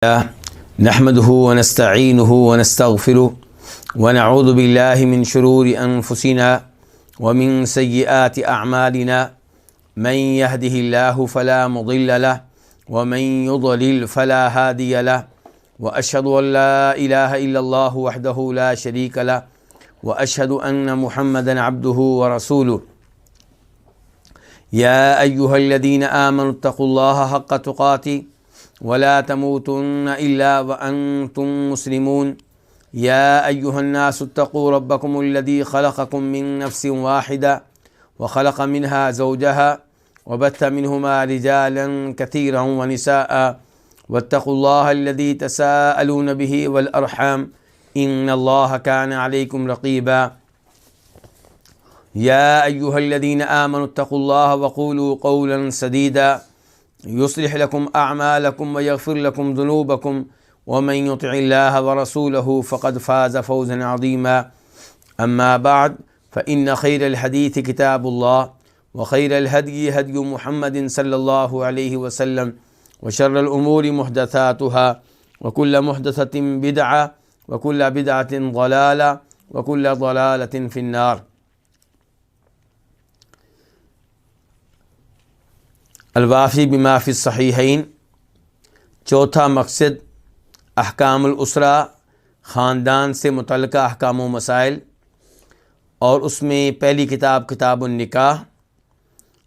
نحمده ونستعينه ونستغفره ونعوذ بالله من شرور أنفسنا ومن سيئات أعمالنا من يهده الله فلا مضل له ومن يضلل فلا هادي له وأشهد أن لا إله إلا الله وحده لا شريك له وأشهد أن محمدا عبده ورسوله يا أيها الذين آمنوا اتقوا الله حق تقاته ولا تموتن إلا وأنتم مسلمون يا أيها الناس اتقوا ربكم الذي خلقكم من نفس واحدة وخلق منها زوجها وبث منهما رجالا كثيرا ونساء واتقوا الله الذي تساءلون به والأرحام إن الله كان عليكم رقيبا يا أيها الذين آمنوا اتقوا الله وقولوا قولا سديدا يصلح لكم أعمالكم ويغفر لكم ذنوبكم ومن يطع الله ورسوله فقد فاز فوزا عظيما أما بعد فإن خير الحديث كتاب الله وخير الهدي هدي محمد صلى الله عليه وسلم وشر الأمور محدثاتها وكل محدثة بدعة وكل بدعة ضلالة وكل ضلالة في النار۔ الوافی بما فی الصحیحین، چوتھا مقصد احکام الاسرہ، خاندان سے متعلقہ احکام و مسائل، اور اس میں پہلی کتاب کتاب النکاح،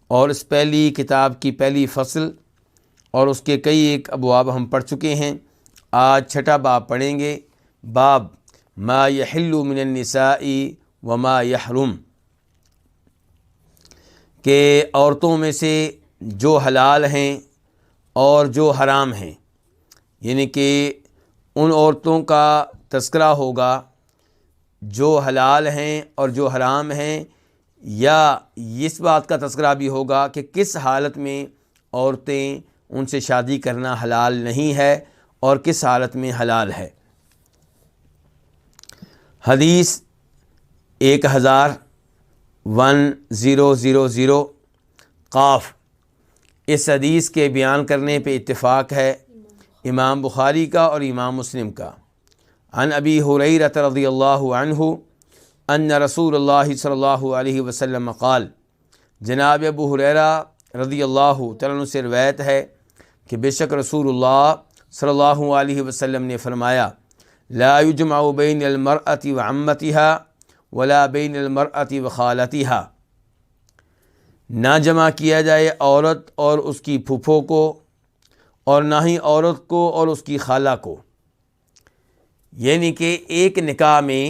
اور اس پہلی کتاب کی پہلی فصل اور اس کے کئی ایک ابواب ہم پڑھ چکے ہیں۔ آج چھٹا باب پڑھیں گے، باب ما یحل من النساء وما یحرم، کہ عورتوں میں سے جو حلال ہیں اور جو حرام ہیں، یعنی کہ ان عورتوں کا تذکرہ ہوگا جو حلال ہیں اور جو حرام ہیں، یا اس بات کا تذکرہ بھی ہوگا کہ کس حالت میں عورتیں ان سے شادی کرنا حلال نہیں ہے اور کس حالت میں حلال ہے۔ حدیث 1000 قاف، اس حدیث کے بیان کرنے پہ اتفاق ہے امام بخاری کا اور امام مسلم کا۔ عن ابی ہریرہ رضی اللہ عنہ ان رسول اللہ صلی اللہ علیہ وسلم قال، جناب ابو ہریرہ رضی اللہ تعالیٰ عنہ سے روایت ہے کہ بے شک رسول اللہ صلی اللہ علیہ وسلم نے فرمایا، لا یجمع بین المرأة وعمتها ولا بین المرأة وخالتها، نہ جمع کیا جائے عورت اور اس کی پھوپھو کو، اور نہ ہی عورت کو اور اس کی خالہ کو، یعنی کہ ایک نکاح میں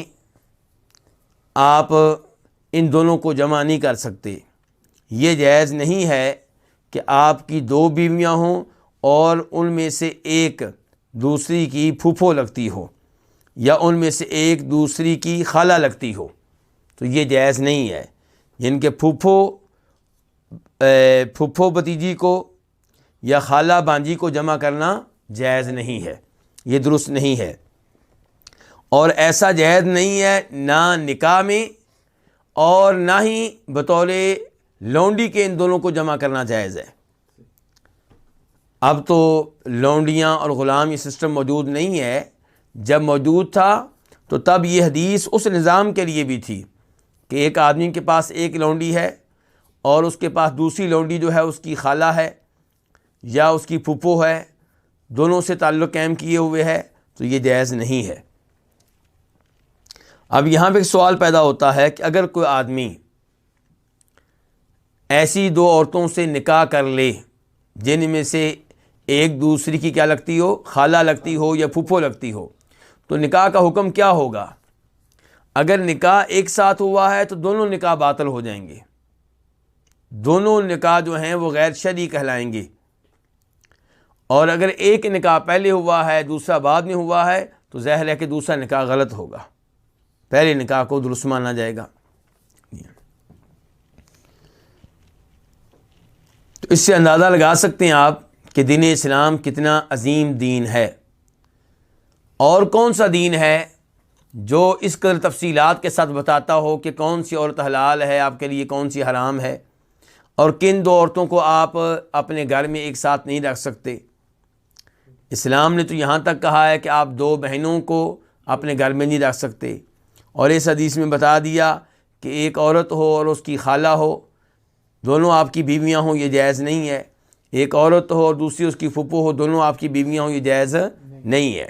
آپ ان دونوں کو جمع نہیں کر سکتے۔ یہ جائز نہیں ہے کہ آپ کی دو بیویاں ہوں اور ان میں سے ایک دوسری کی پھوپھو لگتی ہو یا ان میں سے ایک دوسری کی خالہ لگتی ہو، تو یہ جائز نہیں ہے۔ یعنی کہ پھوپھو بتیجی کو یا خالہ بانجی کو جمع کرنا جائز نہیں ہے، یہ درست نہیں ہے، اور ایسا جائز نہیں ہے نہ نکاح میں اور نہ ہی بطور لونڈی کے ان دونوں کو جمع کرنا جائز ہے۔ اب تو لونڈیاں اور غلام یہ سسٹم موجود نہیں ہے، جب موجود تھا تو تب یہ حدیث اس نظام کے لیے بھی تھی کہ ایک آدمی کے پاس ایک لونڈی ہے اور اس کے پاس دوسری لونڈی جو ہے اس کی خالہ ہے یا اس کی پھوپھو ہے، دونوں سے تعلق قائم کیے ہوئے ہے، تو یہ جائز نہیں ہے۔ اب یہاں پہ ایک سوال پیدا ہوتا ہے کہ اگر کوئی آدمی ایسی دو عورتوں سے نکاح کر لے جن میں سے ایک دوسری کی کیا لگتی ہو، خالہ لگتی ہو یا پھوپھو لگتی ہو، تو نکاح کا حکم کیا ہوگا؟ اگر نکاح ایک ساتھ ہوا ہے تو دونوں نکاح باطل ہو جائیں گے، دونوں نکاح جو ہیں وہ غیر شرعی کہلائیں گے، اور اگر ایک نکاح پہلے ہوا ہے دوسرا بعد میں ہوا ہے تو ظاہر ہے کہ دوسرا نکاح غلط ہوگا، پہلے نکاح کو درست مانا جائے گا۔ تو اس سے اندازہ لگا سکتے ہیں آپ کہ دین اسلام کتنا عظیم دین ہے، اور کون سا دین ہے جو اس قدر تفصیلات کے ساتھ بتاتا ہو کہ کون سی عورت حلال ہے آپ کے لیے، کون سی حرام ہے، اور کن دو عورتوں کو آپ اپنے گھر میں ایک ساتھ نہیں رکھ سکتے۔ اسلام نے تو یہاں تک کہا ہے کہ آپ دو بہنوں کو اپنے گھر میں نہیں رکھ سکتے، اور اس حدیث میں بتا دیا کہ ایک عورت ہو اور اس کی خالہ ہو، دونوں آپ کی بیویاں ہوں، یہ جائز نہیں ہے۔ ایک عورت ہو اور دوسری اس کی پھپھو ہو، دونوں آپ کی بیویاں ہوں، یہ جائز نہیں ہے۔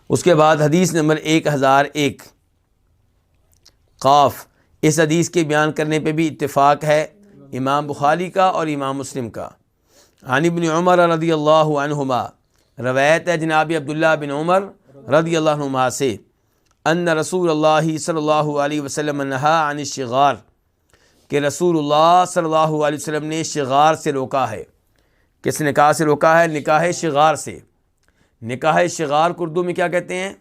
اس کے بعد حدیث نمبر 1001 قاف، اس حدیث کے بیان کرنے پہ بھی اتفاق ہے امام بخاری کا اور امام مسلم کا۔ عن ابن عمر رضی اللہ عنہما، روایت ہے جناب عبداللہ بن عمر رضی اللہ عنہما سے، ان رسول اللہ صلی اللہ علیہ وسلم نہا عن الشغار، کہ رسول اللہ صلی اللہ علیہ وسلم نے شغار سے روکا ہے۔ کس نکاح سے روکا ہے؟ نکاح شغار سے۔ نکاح شغار کو اردو میں کیا کہتے ہیں؟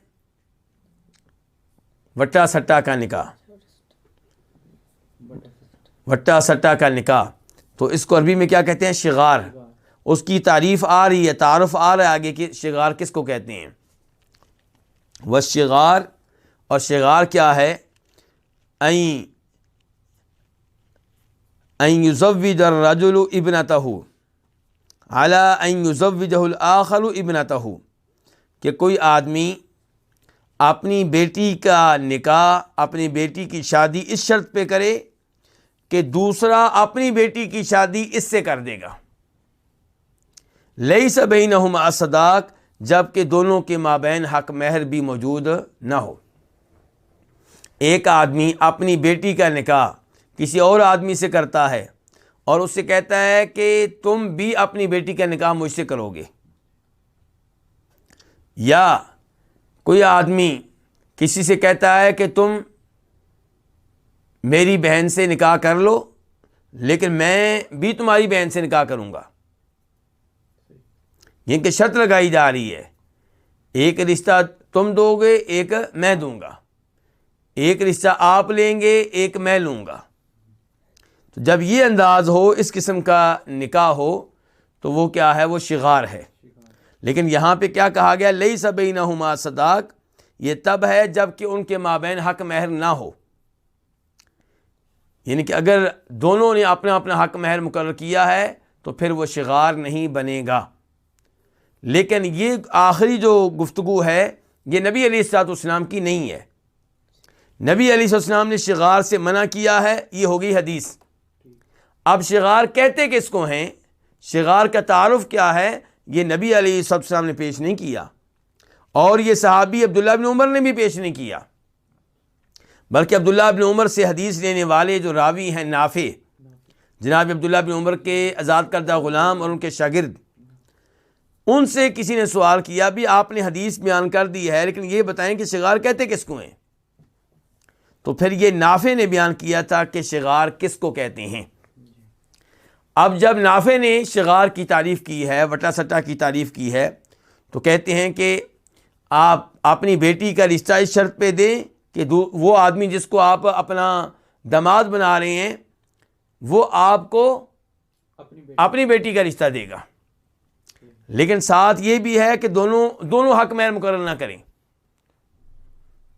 وٹا سٹا کا نکاح، وٹا سٹا کا نکاح، تو اس کو عربی میں کیا کہتے ہیں؟ شغار۔ اس کی تعریف آ رہی ہے، تعارف آ رہا ہے آگے کہ شغار کس کو کہتے ہیں۔ والشغار، اور شغار کیا ہے؟ ان یزوج الرجل ابنتہ علی ان یزوجہ الآخر ابنتہ، کہ کوئی آدمی اپنی بیٹی کا نکاح، اپنی بیٹی کی شادی اس شرط پہ کرے کہ دوسرا اپنی بیٹی کی شادی اس سے کر دے گا۔ لیس بینہما صداق، جب کہ دونوں کے مابین حق مہر بھی موجود نہ ہو۔ ایک آدمی اپنی بیٹی کا نکاح کسی اور آدمی سے کرتا ہے اور اس سے کہتا ہے کہ تم بھی اپنی بیٹی کا نکاح مجھ سے کرو گے، یا کوئی آدمی کسی سے کہتا ہے کہ تم میری بہن سے نکاح کر لو لیکن میں بھی تمہاری بہن سے نکاح کروں گا، یہ کہ شرط لگائی جا رہی ہے، ایک رشتہ تم دو گے، ایک میں دوں گا، ایک رشتہ آپ لیں گے، ایک میں لوں گا۔ تو جب یہ انداز ہو، اس قسم کا نکاح ہو، تو وہ کیا ہے؟ وہ شغار ہے۔ لیکن یہاں پہ کیا کہا گیا؟ لیس بینہما صداق، یہ تب ہے جب کہ ان کے مابین حق مہر نہ ہو، یعنی کہ اگر دونوں نے اپنا اپنا حق مہر مقرر کیا ہے تو پھر وہ شغار نہیں بنے گا۔ لیکن یہ آخری جو گفتگو ہے یہ نبی علیہ الصلوۃ والسلام کی نہیں ہے، نبی علیہ السلام نے شغار سے منع کیا ہے، یہ ہوگی حدیث۔ اب شغار کہتے کس کو ہیں، شغار کا تعارف کیا ہے، یہ نبی علیہ السلام نے پیش نہیں کیا، اور یہ صحابی عبداللہ بن عمر نے بھی پیش نہیں کیا، بلکہ عبداللہ بن عمر سے حدیث لینے والے جو راوی ہیں نافع، جناب عبداللہ بن عمر کے آزاد کردہ غلام اور ان کے شاگرد، ان سے کسی نے سوال کیا بھی آپ نے حدیث بیان کر دی ہے لیکن یہ بتائیں کہ شغار کہتے کس کو ہیں؟ تو پھر یہ نافع نے بیان کیا تھا کہ شغار کس کو کہتے ہیں۔ اب جب نافع نے شغار کی تعریف کی ہے، وٹا سٹا کی تعریف کی ہے، تو کہتے ہیں کہ آپ اپنی بیٹی کا رشتہ اس شرط پہ دیں کہ وہ آدمی جس کو آپ اپنا داماد بنا رہے ہیں وہ آپ کو اپنی بیٹی کا رشتہ دے گا، لیکن ساتھ یہ بھی ہے کہ دونوں حق مہر مقرر نہ کریں،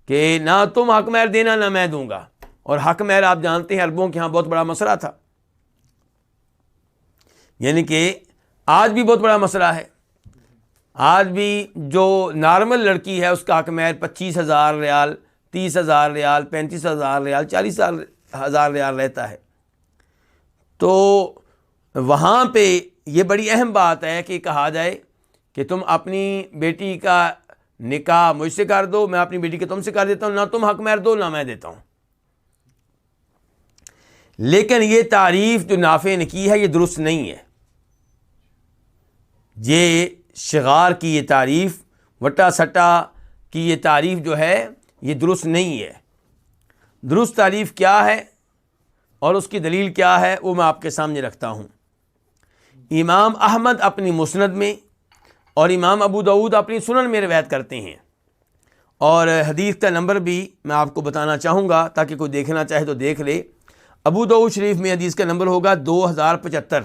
کہ نہ تم حق مہر دینا نہ میں دوں گا۔ اور حق مہر آپ جانتے ہیں عربوں کے ہاں بہت بڑا مسئلہ تھا، یعنی کہ آج بھی بہت بڑا مسئلہ ہے۔ آج بھی جو نارمل لڑکی ہے اس کا حق مہر 25,000 ریال، 30,000 ریال، 35,000 ریال، 40,000 ریال رہتا ہے۔ تو وہاں پہ یہ بڑی اہم بات ہے کہ کہا جائے کہ تم اپنی بیٹی کا نکاح مجھ سے کر دو، میں اپنی بیٹی کے تم سے کر دیتا ہوں، نہ تم حق مہر دو نہ میں دیتا ہوں۔ لیکن یہ تعریف جو نافع نے کی ہے یہ درست نہیں ہے، یہ شغار کی یہ تعریف، وٹا سٹا کی یہ تعریف جو ہے یہ درست نہیں ہے۔ درست تعریف کیا ہے اور اس کی دلیل کیا ہے وہ میں آپ کے سامنے رکھتا ہوں۔ امام احمد اپنی مسند میں اور امام ابو داؤد اپنی سنن میں روایت کرتے ہیں، اور حدیث کا نمبر بھی میں آپ کو بتانا چاہوں گا تاکہ کوئی دیکھنا چاہے تو دیکھ لے۔ ابو داؤد شریف میں حدیث کا نمبر ہوگا 2075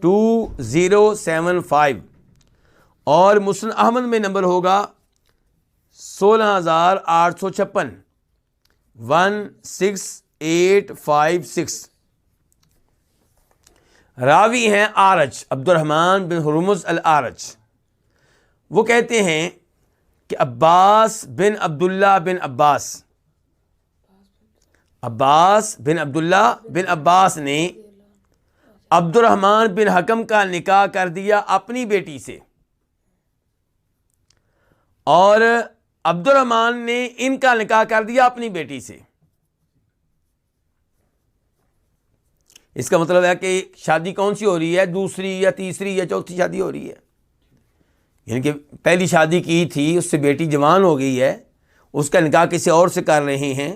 2075، اور مسند احمد میں نمبر ہوگا 16,856 16856۔ راوی ہیں اعرج، عبد الرحمن بن ہرمز الاعرج، وہ کہتے ہیں کہ عباس بن عبداللہ بن عباس نے عبد الرحمن بن حکم کا نکاح کر دیا اپنی بیٹی سے، اور عبد الرحمن نے ان کا نکاح کر دیا اپنی بیٹی سے۔ اس کا مطلب ہے کہ شادی کون سی ہو رہی ہے؟ دوسری یا تیسری یا چوتھی شادی ہو رہی ہے، یعنی کہ پہلی شادی کی تھی، اس سے بیٹی جوان ہو گئی ہے، اس کا نکاح کسی اور سے کر رہے ہیں،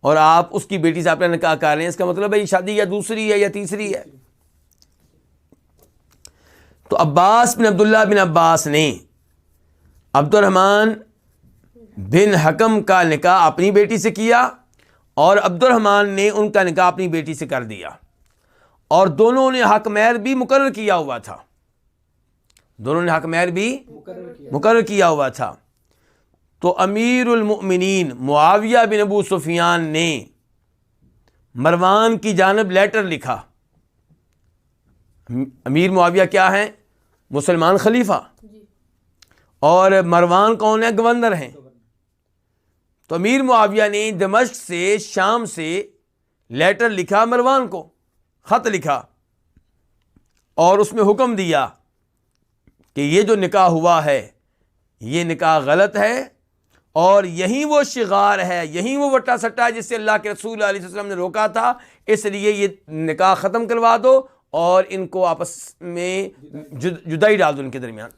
اور آپ اس کی بیٹی سے اپنا نکاح کر رہے ہیں، اس کا مطلب ہے یہ شادی یا دوسری ہے یا تیسری ہے۔ تو عباس بن عبداللہ بن عباس نے عبد الرحمن بن حکم کا نکاح اپنی بیٹی سے کیا، اور عبد الرحمن نے ان کا نکاح اپنی بیٹی سے کر دیا، اور دونوں نے حق مہر بھی مقرر کیا ہوا تھا، مقرر کیا ہوا تھا۔ تو امیر المؤمنین معاویہ بن ابو سفیان نے مروان کی جانب لیٹر لکھا۔ امیر معاویہ کیا ہیں؟ مسلمان خلیفہ، اور مروان کون ہے؟ گورنر ہیں۔ تو امیر معاویہ نے دمشق سے، شام سے لیٹر لکھا مروان کو، خط لکھا، اور اس میں حکم دیا کہ یہ جو نکاح ہوا ہے یہ نکاح غلط ہے، اور یہی وہ شغار ہے، یہی وہ وٹا سٹا ہے جس سے اللہ کے رسول علیہ وسلم نے روکا تھا، اس لیے یہ نکاح ختم کروا دو اور ان کو آپس میں جدائی ڈال دو ان کے درمیان۔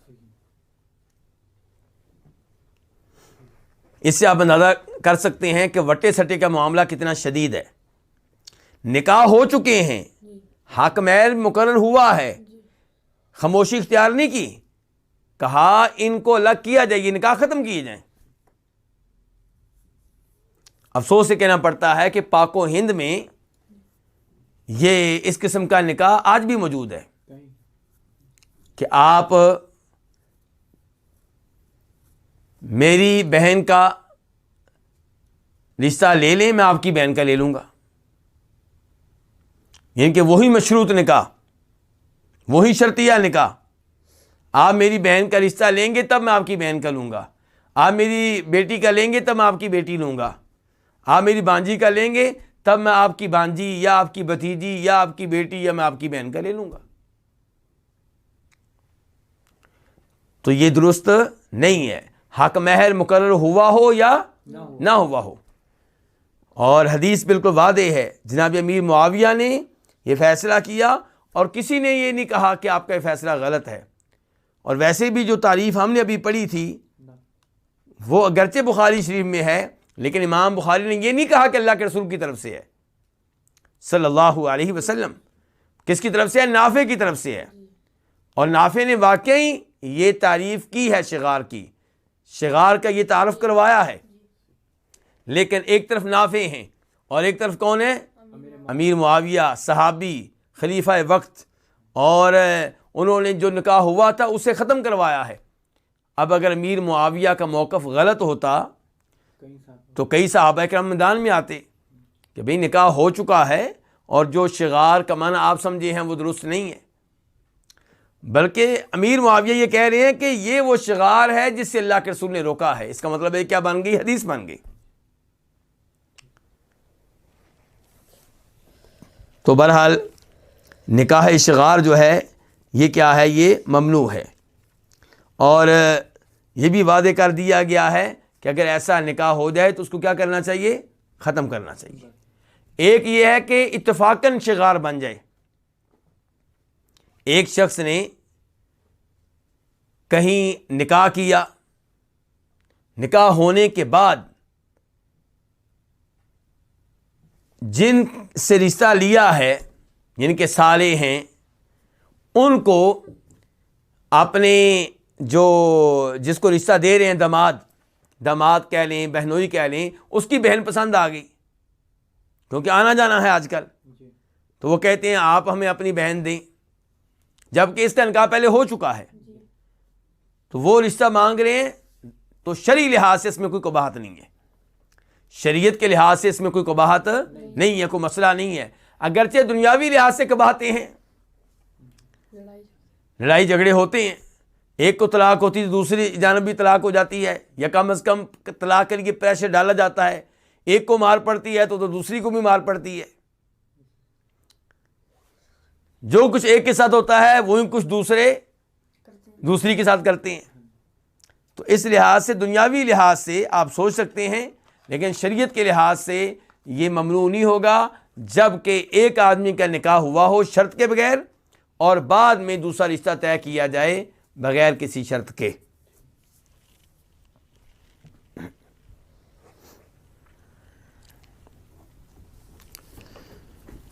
اس سے آپ اندازہ کر سکتے ہیں کہ وٹے سٹے کا معاملہ کتنا شدید ہے۔ نکاح ہو چکے ہیں، حق مہر مقرر ہوا ہے، خاموشی اختیار نہیں کی، کہا ان کو الگ کیا جائے، یہ نکاح ختم کیے جائیں۔ افسوس سے کہنا پڑتا ہے کہ پاک و ہند میں یہ اس قسم کا نکاح آج بھی موجود ہے کہ آپ میری بہن کا رشتہ لے لیں، میں آپ کی بہن کا لے لوں گا، یعنی کہ وہی مشروط نکاح، وہی شرطیہ نکاح۔ آپ میری بہن کا رشتہ لیں گے تب میں آپ کی بہن کا لوں گا، آپ میری بیٹی کا لیں گے تب میں آپ کی بیٹی لوں گا، آپ میری بانجی کا لیں گے تب میں آپ کی بانجی یا آپ کی بھتیجی یا آپ کی بیٹی یا میں آپ کی بہن کا لے لوں گا۔ تو یہ درست نہیں ہے، حق مہر مقرر ہوا ہو یا نہ ہوا ہو۔ اور حدیث بالکل واضح ہے، جناب امیر معاویہ نے یہ فیصلہ کیا، اور کسی نے یہ نہیں کہا کہ آپ کا یہ فیصلہ غلط ہے۔ اور ویسے بھی جو تعریف ہم نے ابھی پڑھی تھی وہ اگرچہ بخاری شریف میں ہے، لیکن امام بخاری نے یہ نہیں کہا کہ اللہ کے رسول کی طرف سے ہے صلی اللہ علیہ وسلم۔ کس کی طرف سے ہے؟ نافع کی طرف سے ہے، اور نافع نے واقعی یہ تعریف کی ہے شغار کی، شغار کا یہ تعارف کروایا ہے، لیکن ایک طرف نافع ہیں اور ایک طرف کون ہے؟ امیر معاویہ، صحابی، خلیفہ وقت، اور انہوں نے جو نکاح ہوا تھا اسے ختم کروایا ہے۔ اب اگر امیر معاویہ کا موقف غلط ہوتا تو کئی صحابہ کرام میدان میں آتے کہ بھئی نکاح ہو چکا ہے، اور جو شغار کا معنی آپ سمجھے ہیں وہ درست نہیں ہے، بلکہ امیر معاویہ یہ کہہ رہے ہیں کہ یہ وہ شغار ہے جس سے اللہ کے رسول نے روکا ہے۔ اس کا مطلب ہے کیا بن گئی؟ حدیث بن گئی۔ تو بہرحال نکاح شغار جو ہے یہ کیا ہے؟ یہ ممنوع ہے، اور یہ بھی واضح کر دیا گیا ہے کہ اگر ایسا نکاح ہو جائے تو اس کو کیا کرنا چاہیے؟ ختم کرنا چاہیے۔ ایک یہ ہے کہ اتفاقاً شغار بن جائے، ایک شخص نے کہیں نکاح کیا، نکاح ہونے کے بعد جن سے رشتہ لیا ہے، یعنی کہ صالح ہیں، ان کو اپنے جس کو رشتہ دے رہے ہیں، داماد کہہ لیں، بہنوئی کہہ لیں، اس کی بہن پسند آ گئی، کیونکہ آنا جانا ہے آج کل، تو وہ کہتے ہیں آپ ہمیں اپنی بہن دیں، جبکہ اس کا نکاح پہلے ہو چکا ہے، تو وہ رشتہ مانگ رہے ہیں، تو شرعی لحاظ سے اس میں کوئی قباحت نہیں ہے، شریعت کے لحاظ سے اس میں کوئی قباحت نہیں ہے، کوئی مسئلہ نہیں ہے، اگرچہ دنیاوی لحاظ سے قباحتیں ہیں، لڑائی جھگڑے ہوتے ہیں، ایک کو طلاق ہوتی ہے تو دوسری جانب بھی طلاق ہو جاتی ہے، یا کم از کم طلاق کے لیے پریشر ڈالا جاتا ہے، ایک کو مار پڑتی ہے تو دوسری کو بھی مار پڑتی ہے۔ جو کچھ ایک کے ساتھ ہوتا ہے وہی کچھ دوسری کے ساتھ کرتے ہیں۔ تو اس لحاظ سے، دنیاوی لحاظ سے آپ سوچ سکتے ہیں، لیکن شریعت کے لحاظ سے یہ ممنوع نہیں ہوگا جب کہ ایک آدمی کا نکاح ہوا ہو شرط کے بغیر، اور بعد میں دوسرا رشتہ طے کیا جائے بغیر کسی شرط کے۔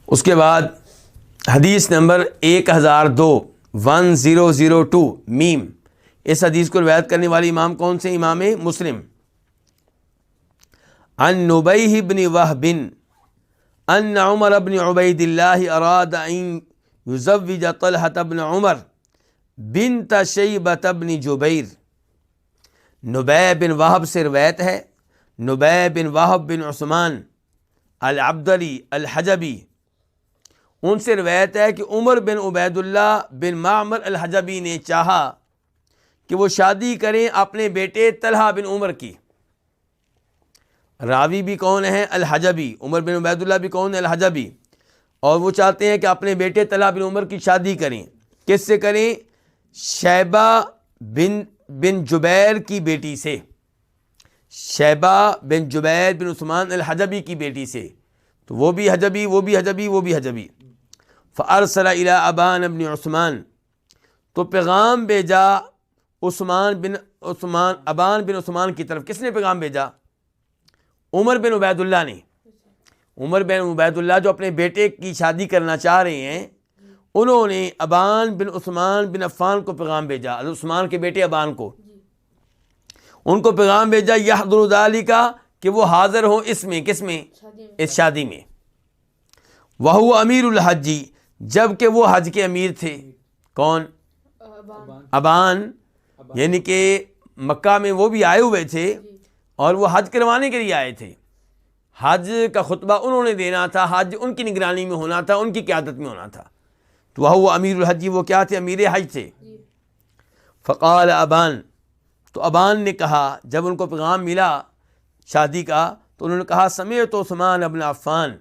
اس کے بعد حدیث نمبر 1002 میم، اس حدیث کو روایت کرنے والی امام کون سے؟ امام مسلم۔ عن نبیہ بن وہب ان عمر بن عبید اللہ اراد ان یزوج طلحہ بن عمر بنت شیبۃ بن جبیر۔ نبی بن وہب سے روایت ہے، نبی بن وہب بن عثمان العبدلی الحجبی، ان سے روایت ہے کہ عمر بن عبید اللہ بن معمر الحجبی نے چاہا کہ وہ شادی کریں اپنے بیٹے طلحہ بن عمر کی۔ راوی بھی کون ہے؟ الحجبی۔ عمر بن عبید اللہ بھی کون ہے؟ الحجبی۔ اور وہ چاہتے ہیں کہ اپنے بیٹے طلحہ بن عمر کی شادی کریں۔ کس سے کریں؟ شیبہ بن جبیر کی بیٹی سے، شیبہ بن جبیر بن عثمان الحجبی کی بیٹی سے۔ تو وہ بھی حجبی، وہ بھی حجبی، وہ بھی حجبی۔ فارسل الی ابان بن عثمان، تو پیغام بھیجا ابان بن عثمان کی طرف۔ کس نے پیغام بھیجا؟ عمر بن عبید اللہ نے۔ عمر بن عبید اللہ جو اپنے بیٹے کی شادی کرنا چاہ رہے ہیں، انہوں نے ابان بن عثمان بن عفان کو پیغام بھیجا، عثمان کے بیٹے ابان کو، ان کو پیغام بھیجا یحضر ذالک، کہ وہ حاضر ہوں اس میں، کس میں؟ اس شادی میں۔ وہو امیر الحج، جب کہ وہ حج کے امیر تھے۔ کون؟ ابان، یعنی کہ مکہ میں وہ بھی آئے ہوئے تھے اور وہ حج کروانے کے لیے آئے تھے۔ حج کا خطبہ انہوں نے دینا تھا، حج ان کی نگرانی میں ہونا تھا، ان کی قیادت میں ہونا تھا۔ تو وہ امیر الحج، وہ کیا تھے؟ امیر حج تھے۔ فقال ابان، تو ابان نے کہا جب ان کو پیغام ملا شادی کا، تو انہوں نے کہا سمعت عثمان بن عفان،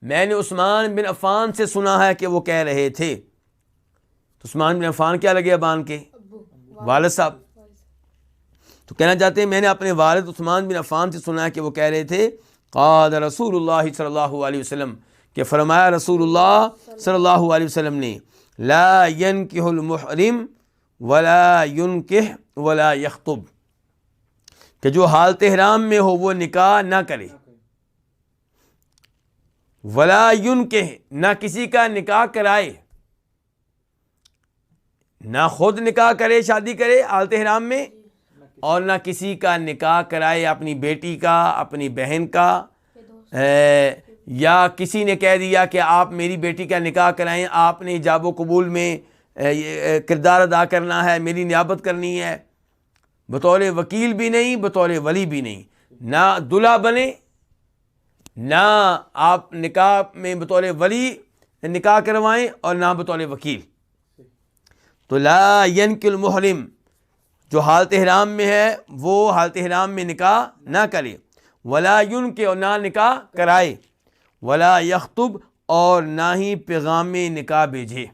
میں نے عثمان بن عفان سے سنا ہے کہ وہ کہہ رہے تھے۔ تو عثمان بن عفان کیا لگے؟ ابان کے والد صاحب۔ تو کہنا چاہتے ہیں میں نے اپنے والد عثمان بن عفان سے سنا ہے کہ وہ کہہ رہے تھے قال رسول اللہ صلی اللہ علیہ وسلم، کہ فرمایا رسول اللہ صلی اللہ علیہ وسلم نے لا ينکح المحرم ولا ينکح ولا یخطب، کہ جو حالت احرام میں ہو وہ نکاح نہ کرے، ولا ينکح، نہ کسی کا نکاح کرائے، نہ خود نکاح کرے، شادی کرے حالت احرام میں، اور نہ کسی کا نکاح کرائے، اپنی بیٹی کا، اپنی بہن کا، یا کسی نے کہہ دیا کہ آپ میری بیٹی کا نکاح کرائیں، آپ نے ایجاب و قبول میں کردار ادا کرنا ہے، میری نیابت کرنی ہے، بطور وکیل بھی نہیں، بطور ولی بھی نہیں، نہ دلہا بنے، نہ آپ نکاح میں بطور ولی نکاح کروائیں، اور نہ بطور وکیل۔ تو لا ینکح المحرم، جو حالت احرام میں ہے وہ حالت احرام میں نکاح نہ کرے، ولا ینکح، اور نہ نکاح کرائے، ولا یخطب، اور نہ ہی پیغام نکاح بھیجے۔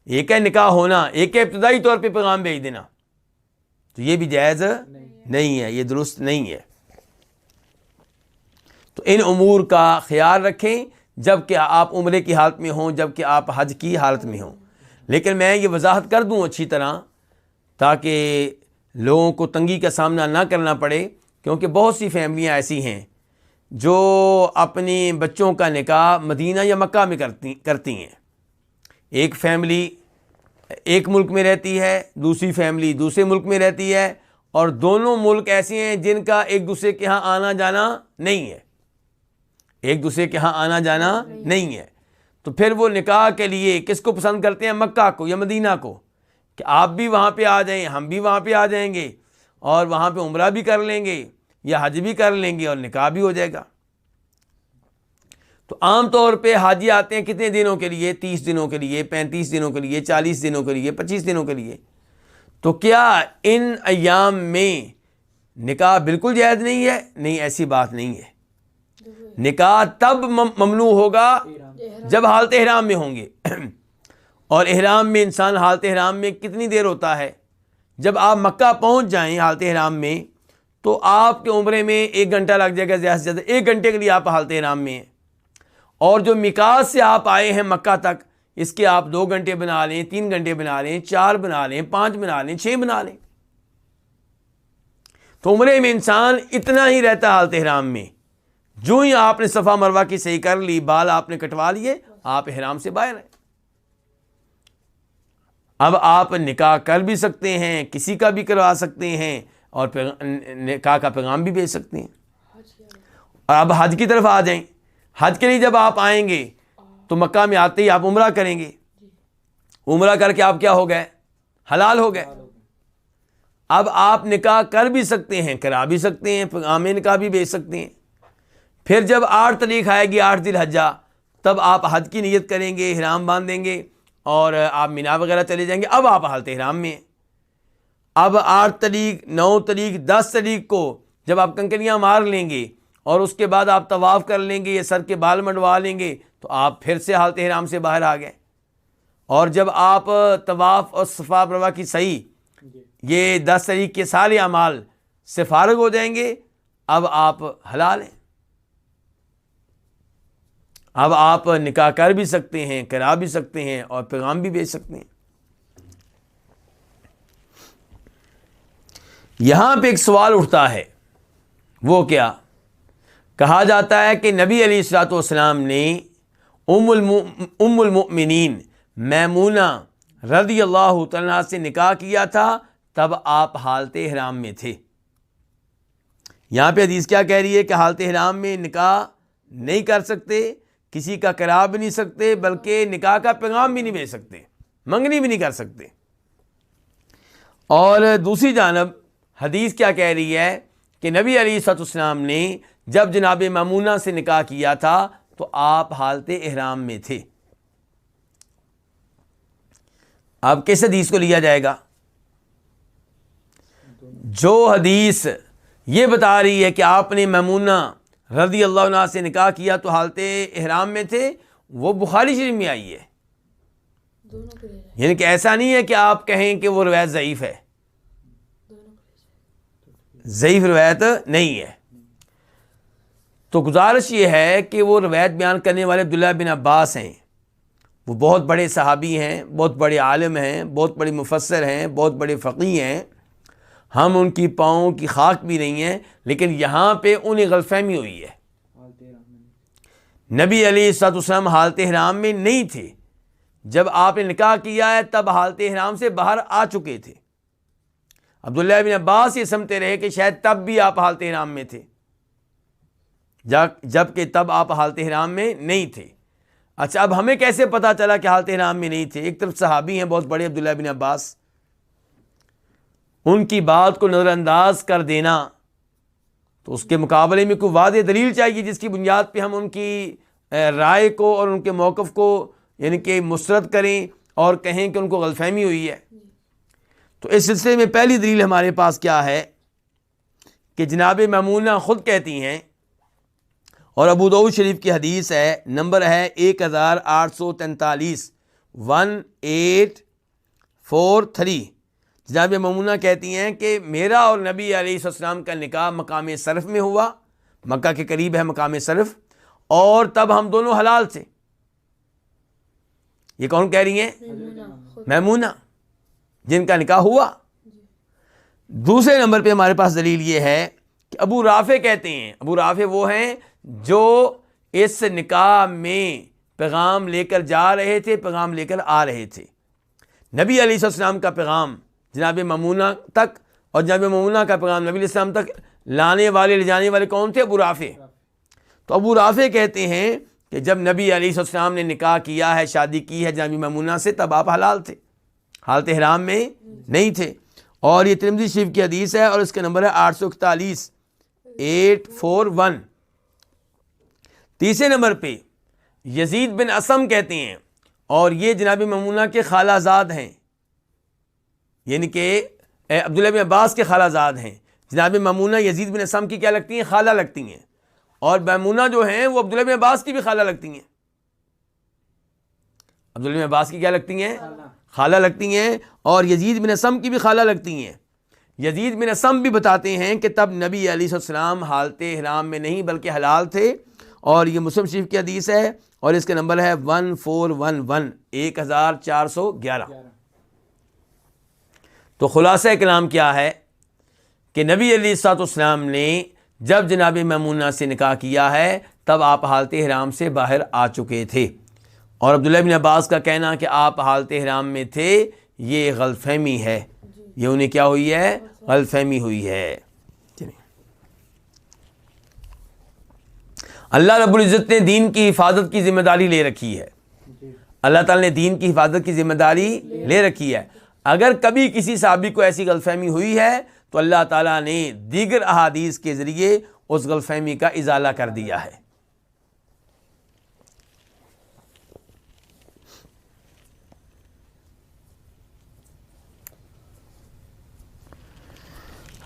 ایک ہے نکاح ہونا، ایک ہے ابتدائی طور پہ پیغام بھیج دینا، تو یہ بھی جائز نہیں ہے، یہ درست نہیں ہے۔ تو ان امور کا خیال رکھیں جب کہ آپ عمرے کی حالت میں ہوں، جب کہ آپ حج کی حالت میں ہوں۔ لیکن میں یہ وضاحت کر دوں اچھی طرح تاکہ لوگوں کو تنگی کا سامنا نہ کرنا پڑے، کیونکہ بہت سی فیملیاں ایسی ہیں جو اپنی بچوں کا نکاح مدینہ یا مکہ میں کرتی ہیں۔ ایک فیملی ایک ملک میں رہتی ہے، دوسری فیملی دوسرے ملک میں رہتی ہے، اور دونوں ملک ایسے ہیں جن کا ایک دوسرے کے ہاں آنا جانا نہیں ہے، ایک دوسرے کے ہاں آنا جانا نہیں ہے۔ تو پھر وہ نکاح کے لیے کس کو پسند کرتے ہیں؟ مکہ کو یا مدینہ کو، کہ آپ بھی وہاں پہ آ جائیں، ہم بھی وہاں پہ آ جائیں گے، اور وہاں پہ عمرہ بھی کر لیں گے یا حج بھی کر لیں گے، اور نکاح بھی ہو جائے گا۔ تو عام طور پہ حاجی آتے ہیں کتنے دنوں کے لیے؟ 30 دنوں کے لیے، 35 دنوں کے لیے، 40 دنوں کے لیے، 25 دنوں کے لیے. تو کیا ان ایام میں نکاح بالکل جائز نہیں ہے؟ نہیں، ایسی بات نہیں ہے. نکاح تب ممنوع ہوگا جب حالت احرام میں ہوں گے. اور احرام میں انسان حالت احرام میں کتنی دیر ہوتا ہے؟ جب آپ مکہ پہنچ جائیں حالت احرام میں تو آپ کے عمرے میں 1 گھنٹہ لگ جائے گا، زیادہ سے زیادہ 1 گھنٹے کے لیے آپ حالت احرام میں ہیں. اور جو میقات سے آپ آئے ہیں مکہ تک، اس کے آپ 2 گھنٹے بنا لیں، 3 گھنٹے بنا لیں، 4 بنا لیں، 5 بنا لیں، 6 بنا لیں. تو عمرے میں انسان اتنا ہی رہتا حالت احرام میں. جو ہی آپ نے صفا مروہ کی صحیح کر لی، بال آپ نے کٹوا لیے، آپ احرام سے باہر ہیں. اب آپ نکاح کر بھی سکتے ہیں، کسی کا بھی کروا سکتے ہیں، اور نکاح کا پیغام بھی بھیج سکتے ہیں. اور اب حج کی طرف آ جائیں. حج کے لیے جب آپ آئیں گے تو مکہ میں آتے ہی آپ عمرہ کریں گے. عمرہ کر کے آپ کیا ہو گئے؟ حلال ہو گئے. اب آپ نکاح کر بھی سکتے ہیں، کرا بھی سکتے ہیں، پیغام نکاح بھی بھیج سکتے ہیں. پھر جب 8 تاریخ آئے گی، 8 ذی الحجہ، تب آپ حج کی نیت کریں گے، احرام باندھیں گے اور آپ مینا وغیرہ چلے جائیں گے. اب آپ حالت احرام میں ہیں. اب 8 تاریخ، 9 تاریخ، 10 تاریخ کو جب آپ کنکریاں مار لیں گے اور اس کے بعد آپ طواف کر لیں گے، یہ سر کے بال منڈوا لیں گے، تو آپ پھر سے حالت احرام سے باہر آ گئے. اور جب آپ طواف اور صفا مروہ کی صحیح، یہ 10 تاریخ کے سارے اعمال سے فارغ ہو جائیں گے، اب آپ حلال ہیں. اب آپ نکاح کر بھی سکتے ہیں، کرا بھی سکتے ہیں، اور پیغام بھی بھیج سکتے ہیں. یہاں پہ ایک سوال اٹھتا ہے، وہ کیا؟ کہا جاتا ہے کہ نبی علیہ الصلوۃ والسلام نے ام المؤمنین میمونہ رضی اللہ تعالیٰ عنہا سے نکاح کیا تھا، تب آپ حالت احرام میں تھے. یہاں پہ حدیث کیا کہہ رہی ہے؟ کہ حالت احرام میں نکاح نہیں کر سکتے، کسی کا کرا بھی نہیں سکتے، بلکہ نکاح کا پیغام بھی نہیں بھیج سکتے، منگنی بھی نہیں کر سکتے. اور دوسری جانب حدیث کیا کہہ رہی ہے کہ نبی علیہ الصلوۃ والسلام نے جب جناب میمونہ سے نکاح کیا تھا تو آپ حالت احرام میں تھے. اب کس حدیث کو لیا جائے گا؟ جو حدیث یہ بتا رہی ہے کہ آپ نے میمونہ رضی اللہ عنہ سے نکاح کیا تو حالت احرام میں تھے، وہ بخاری شریف میں آئی ہے. یعنی کہ ایسا نہیں ہے کہ آپ کہیں کہ وہ روایت ضعیف ہے، ضعیف روایت نہیں ہے. تو گزارش یہ ہے کہ وہ روایت بیان کرنے والے عبداللہ بن عباس ہیں. وہ بہت بڑے صحابی ہیں، بہت بڑے عالم ہیں، بہت بڑے مفسر ہیں، بہت بڑے فقیہ ہیں. ہم ان کی پاؤں کی خاک بھی نہیں ہیں، لیکن یہاں پہ انہیں غلط فہمی ہوئی ہے. نبی علیہ الصلوۃ والسلام حالت احرام میں نہیں تھے. جب آپ نے نکاح کیا ہے تب حالت احرام سے باہر آ چکے تھے. عبداللہ بن عباس یہ سمجھتے رہے کہ شاید تب بھی آپ حالت احرام میں تھے، جبکہ تب آپ حالت احرام میں نہیں تھے. اچھا، اب ہمیں کیسے پتا چلا کہ حالت احرام میں نہیں تھے؟ ایک طرف صحابی ہیں بہت بڑے عبداللہ بن عباس، ان کی بات کو نظر انداز کر دینا تو اس کے مقابلے میں کوئی واضح دلیل چاہیے جس کی بنیاد پہ ہم ان کی رائے کو اور ان کے موقف کو یعنی کہ مسترد کریں اور کہیں کہ ان کو غلط فہمی ہوئی ہے. تو اس سلسلے میں پہلی دلیل ہمارے پاس کیا ہے کہ جناب میمونہ خود کہتی ہیں، اور ابو داؤد شریف کی حدیث ہے، نمبر ہے 1843، 1843. جناب میمونہ کہتی ہیں کہ میرا اور نبی علیہ السلام کا نکاح مقام صرف میں ہوا، مکہ کے قریب ہے مقام صرف، اور تب ہم دونوں حلال تھے. یہ کون کہہ رہی ہیں؟ میمونہ، جن کا نکاح ہوا. دوسرے نمبر پہ ہمارے پاس دلیل یہ ہے کہ ابو رافع کہتے ہیں، ابو رافع وہ ہیں جو اس نکاح میں پیغام لے کر جا رہے تھے، پیغام لے کر آ رہے تھے. نبی علیہ السلام کا پیغام جناب میمونہ تک اور جناب میمونہ کا پیغام نبی علیہ السلام تک لانے والے، لے جانے والے کون تھے؟ ابو رافع. تو ابو رافع کہتے ہیں کہ جب نبی علیہ السلام نے نکاح کیا ہے، شادی کی ہے جناب میمونہ سے، تب آپ حلال تھے، حالت احرام میں نہیں تھے. اور یہ ترمذی شریف کی حدیث ہے اور اس کا نمبر ہے 841، 841. تیسرے نمبر پہ یزید بن اسم کہتے ہیں، اور یہ جناب میمونہ کے خالہ زاد ہیں، یعنی کہ عبداللہ بن عباس کے خالہ زاد ہیں۔ جناب میمونہ یزید بن اسم کی کیا لگتی ہیں؟ خالہ لگتی ہیں، اور میمونہ جو ہیں وہ عبداللہ بن عباس کی بھی خالہ لگتی ہیں۔ عبداللہ بن عباس کی کیا لگتی ہیں؟ خالہ لگتی ہیں، اور یزید بن اسم کی بھی خالہ لگتی ہیں۔ یزید بن اسم بھی بتاتے ہیں کہ تب نبی علیہ السلام حالت احرام میں نہیں بلکہ حلال تھے، اور یہ مسلم شریف کی حدیث ہے، اور اس کا نمبر ہے 1411 1411۔ تو خلاصہ کلام کیا ہے کہ نبی علیہ السلام نے جب جناب میمونہ سے نکاح کیا ہے تب آپ حالت احرام سے باہر آ چکے تھے، اور عبداللہ بن عباس کا کہنا کہ آپ حالت احرام میں تھے یہ غلط فہمی ہے، یہ انہیں کیا ہوئی ہے؟ غلط فہمی ہوئی ہے۔ اللہ رب العزت نے دین کی حفاظت کی ذمہ داری لے رکھی ہے، اللہ تعالیٰ نے دین کی حفاظت کی ذمہ داری لے رکھی ہے۔ اگر کبھی کسی صحابی کو ایسی غلط فہمی ہوئی ہے تو اللہ تعالیٰ نے دیگر احادیث کے ذریعے اس غلط فہمی کا ازالہ کر دیا ہے۔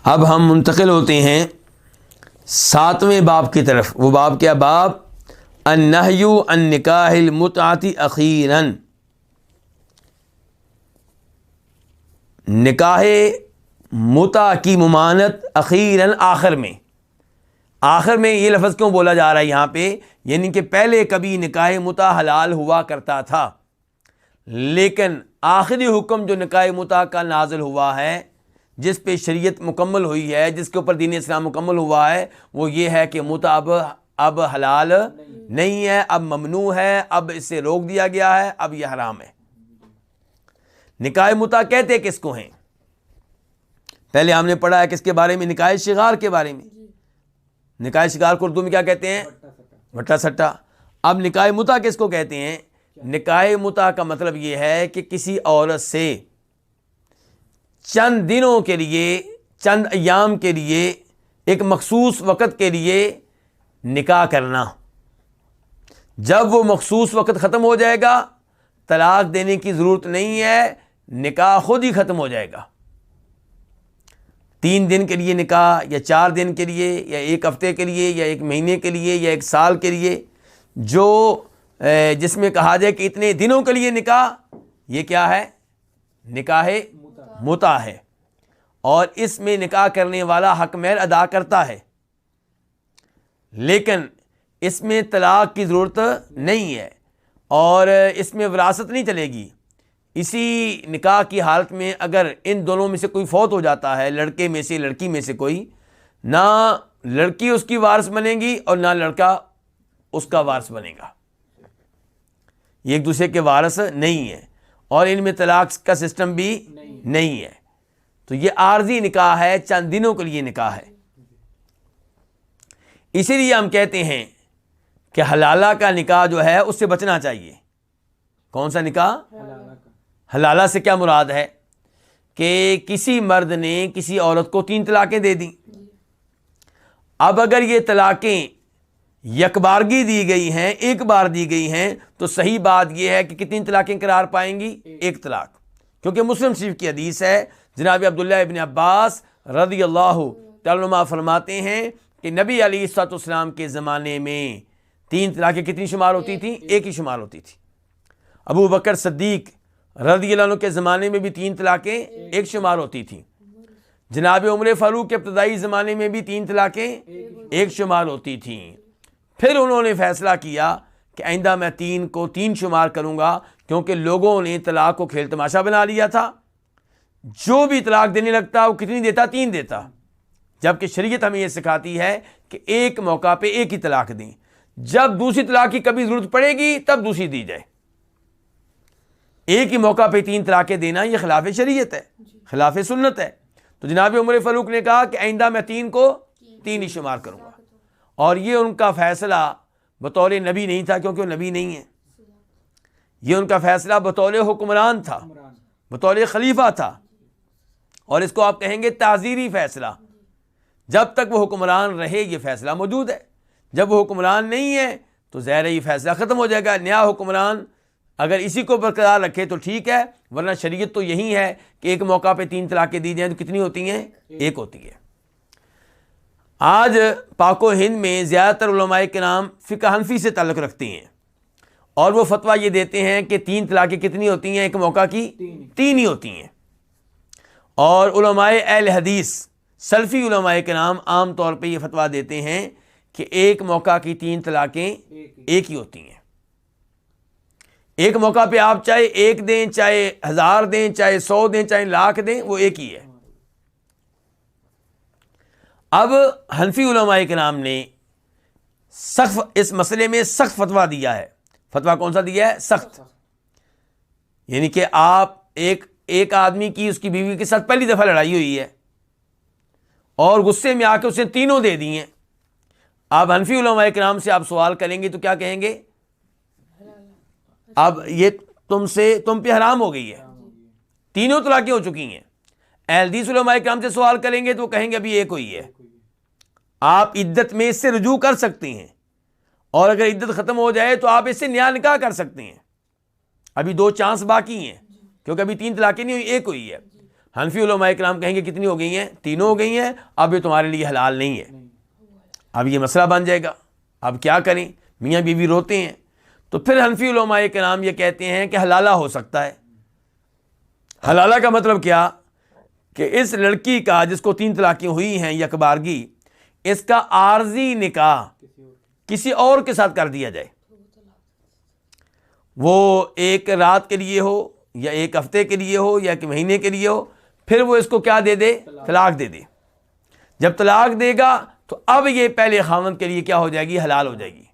اب ہم منتقل ہوتے ہیں 7ویں باب کی طرف۔ وہ باب کیا؟ باب النہی عن نکاح المتعۃ اخیراً، نکاح متع کی ممانعت اخیراً، آخر میں۔ آخر میں یہ لفظ کیوں بولا جا رہا ہے یہاں پہ؟ یعنی کہ پہلے کبھی نکاح متع حلال ہوا کرتا تھا، لیکن آخری حکم جو نکاح متع کا نازل ہوا ہے، جس پہ شریعت مکمل ہوئی ہے، جس کے اوپر دین اسلام مکمل ہوا ہے، وہ یہ ہے کہ متع اب حلال نہیں ہے، اب ممنوع ہے، اب اس سے روک دیا گیا ہے، اب یہ حرام ہے۔ نکاح متع کہتے کس کو ہیں؟ پہلے ہم نے پڑھا ہے کس کے بارے میں؟ نکاح شغار کے بارے میں۔ نکاح شغار کو اردو میں کیا کہتے ہیں؟ بٹا سٹا۔ اب نکاح متع کس کو کہتے ہیں؟ نکاح متع کا مطلب یہ ہے کہ کسی عورت سے چند دنوں کے لیے، چند ایام کے لیے، ایک مخصوص وقت کے لیے نکاح کرنا۔ جب وہ مخصوص وقت ختم ہو جائے گا، طلاق دینے کی ضرورت نہیں ہے، نکاح خود ہی ختم ہو جائے گا۔ 3 دن کے لیے نکاح، یا 4 دن کے لیے، یا 1 ہفتے کے لیے، یا 1 مہینے کے لیے، یا 1 سال کے لیے، جو جس میں کہا جائے کہ اتنے دنوں کے لیے نکاح، یہ کیا ہے؟ نکاح متع ہے، اور اس میں نکاح کرنے والا حق مہر ادا کرتا ہے، لیکن اس میں طلاق کی ضرورت نہیں ہے، اور اس میں وراثت نہیں چلے گی۔ اسی نکاح کی حالت میں اگر ان دونوں میں سے کوئی فوت ہو جاتا ہے، لڑکے میں سے لڑکی میں سے کوئی، نہ لڑکی اس کی وارث بنے گی اور نہ لڑکا اس کا وارث بنے گا، یہ ایک دوسرے کے وارث نہیں ہے، اور ان میں طلاق کا سسٹم بھی نہیں ہے۔ تو یہ عارضی نکاح ہے، چند دنوں کے لیے نکاح ہے۔ اسی لیے ہم کہتے ہیں کہ حلالہ کا نکاح جو ہے اس سے بچنا چاہیے۔ کون سا نکاح؟ حلالہ سے کیا مراد ہے؟ کہ کسی مرد نے کسی عورت کو 3 طلاقیں دے دیں۔ اب اگر یہ طلاقیں یکبارگی دی گئی ہیں، ایک بار دی گئی ہیں، تو صحیح بات یہ ہے کہ کتنی طلاقیں قرار پائیں گی؟ 1 طلاق، کیونکہ مسلم شریف کی حدیث ہے، جناب عبداللہ ابن عباس رضی اللہ تعالیٰ عنہما فرماتے ہیں کہ نبی علیہ السلام کے زمانے میں 3 طلاقیں کتنی شمار ہوتی تھیں؟ 1 ہی شمار ہوتی تھی۔ ابو بکر صدیق رضی اللہ عنہ کے زمانے میں بھی 3 طلاقیں 1 شمار ہوتی تھیں۔ جناب عمر فاروق کے ابتدائی زمانے میں بھی 3 طلاقیں 1 شمار ہوتی تھیں۔ پھر انہوں نے فیصلہ کیا کہ آئندہ میں 3 کو 3 شمار کروں گا، کیونکہ لوگوں نے طلاق کو کھیل تماشا بنا لیا تھا۔ جو بھی طلاق دینے لگتا وہ کتنی دیتا؟ 3 دیتا، جبکہ شریعت ہمیں یہ سکھاتی ہے کہ ایک موقع پہ 1 ہی طلاق دیں، جب دوسری طلاق کی کبھی ضرورت پڑے گی تب دوسری دی جائے۔ ایک ہی موقع پہ 3 طلاقیں دینا یہ خلاف شریعت ہے، خلاف سنت ہے۔ تو جناب عمر فاروق نے کہا کہ آئندہ میں 3 کو 3 ہی شمار کروں گا، اور یہ ان کا فیصلہ بطور نبی نہیں تھا، کیونکہ وہ نبی نہیں ہے، یہ ان کا فیصلہ بطور حکمران تھا، بطور خلیفہ تھا، اور اس کو آپ کہیں گے تعزیری فیصلہ۔ جب تک وہ حکمران رہے یہ فیصلہ موجود ہے، جب وہ حکمران نہیں ہے تو ظاہر ہے یہ فیصلہ ختم ہو جائے گا. نیا حکمران اگر اسی کو برقرار رکھے تو ٹھیک ہے، ورنہ شریعت تو یہی ہے کہ ایک موقع پہ 3 طلاقیں دی جائیں تو کتنی ہوتی ہیں؟ ایک ہوتی ہے. آج پاک و ہند میں زیادہ تر علماء کرام فقہ حنفی سے تعلق رکھتے ہیں اور وہ فتویٰ یہ دیتے ہیں کہ 3 طلاقیں کتنی ہوتی ہیں؟ ایک موقع کی 3 ہی ہوتی ہیں. اور علماء اہل حدیث سلفی علماء کرام عام طور پہ یہ فتویٰ دیتے ہیں کہ ایک موقع کی 3 طلاقیں ایک ہی ہوتی ہیں. ایک موقع پہ آپ چاہے 1 دیں، چاہے 1000 دیں، چاہے 100 دیں، چاہے 1,00,000 دیں، وہ ایک ہی ہے. اب حنفی علماء کرام نے سخت اس مسئلے میں سخت فتویٰ دیا ہے. فتویٰ کون سا دیا ہے؟ سخت. یعنی کہ آپ ایک آدمی کی اس کی بیوی کے ساتھ پہلی دفعہ لڑائی ہوئی ہے اور غصے میں آ کے اسے 3 دے دی ہیں. آپ حنفی علماء کرام سے آپ سوال کریں گے تو کیا کہیں گے؟ اب یہ تم پہ حرام ہو گئی ہے، 3 طلاقیں ہو چکی ہیں. اہل حدیث علماء کرام سے سوال کریں گے تو وہ کہیں گے ابھی ایک ہوئی ہے. آپ عدت میں اس سے رجوع کر سکتے ہیں اور اگر عدت ختم ہو جائے تو آپ اس سے نیا نکاح کر سکتے ہیں. ابھی 2 چانس باقی ہیں کیونکہ ابھی 3 طلاقیں نہیں ہوئی، ایک ہوئی ہے. حنفی علماء کرام کہیں گے کتنی ہو گئی ہیں؟ 3 ہو گئی ہیں، اب یہ تمہارے لیے حلال نہیں ہے. اب یہ مسئلہ بن جائے گا. اب کیا کریں؟ میاں بیوی روتے ہیں. تو پھر حنفی علماء کرام یہ کہتے ہیں کہ حلالہ ہو سکتا ہے. حلالہ کا مطلب کیا؟ کہ اس لڑکی کا جس کو 3 طلاقیں ہوئی ہیں یکبارگی، اس کا عارضی نکاح کسی اور کے ساتھ کر دیا جائے. وہ 1 رات کے لیے ہو یا 1 ہفتے کے لیے ہو یا 1 مہینے کے لیے ہو، پھر وہ اس کو کیا دے دے؟ طلاق دے دے. جب طلاق دے گا تو اب یہ پہلے خاوند کے لیے کیا ہو جائے گی؟ حلال ہو جائے گی.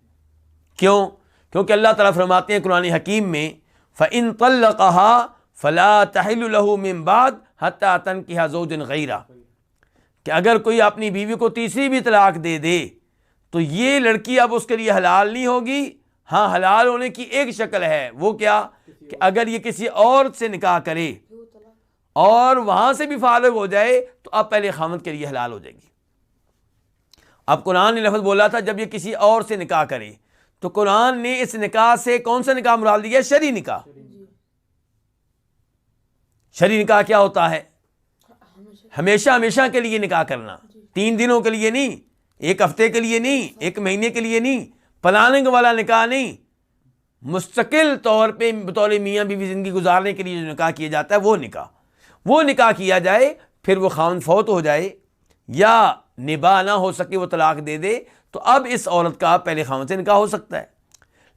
کیوں؟ کیونکہ اللہ تعالیٰ فرماتے ہیں قرآن حکیم میں فَإِن طَلَّقَهَا فَلَا تَحِلُّ لَهُ مِن بَعْدُ حَتَّىٰ تَنكِحَ زَوْجًا غَيْرَهُ، کہ اگر کوئی اپنی بیوی کو تیسری بھی طلاق دے دے تو یہ لڑکی اب اس کے لیے حلال نہیں ہوگی. ہاں، حلال ہونے کی ایک شکل ہے، وہ کیا؟ کہ اگر یہ کسی اور سے نکاح کرے اور وہاں سے بھی فارغ ہو جائے تو اب پہلے خاوند کے لیے حلال ہو جائے گی. اب قرآن نے لفظ بولا تھا جب یہ کسی اور سے نکاح کرے، تو قرآن نے اس نکاح سے کون سا نکاح مراد لیا؟ شرعی نکاح. شرعی نکاح کیا ہوتا ہے؟ ہمیشہ ہمیشہ کے لیے نکاح کرنا، 3 دنوں کے لیے نہیں، 1 ہفتے کے لیے نہیں، 1 مہینے کے لیے نہیں، پلاننگ والا نکاح نہیں. مستقل طور پہ بطور میاں بیوی زندگی گزارنے کے لیے جو نکاح کیا جاتا ہے وہ نکاح کیا جائے. پھر وہ خاوند فوت ہو جائے یا نباہ نہ ہو سکے، وہ طلاق دے دے، تو اب اس عورت کا پہلے خاوند سے نکاح ہو سکتا ہے.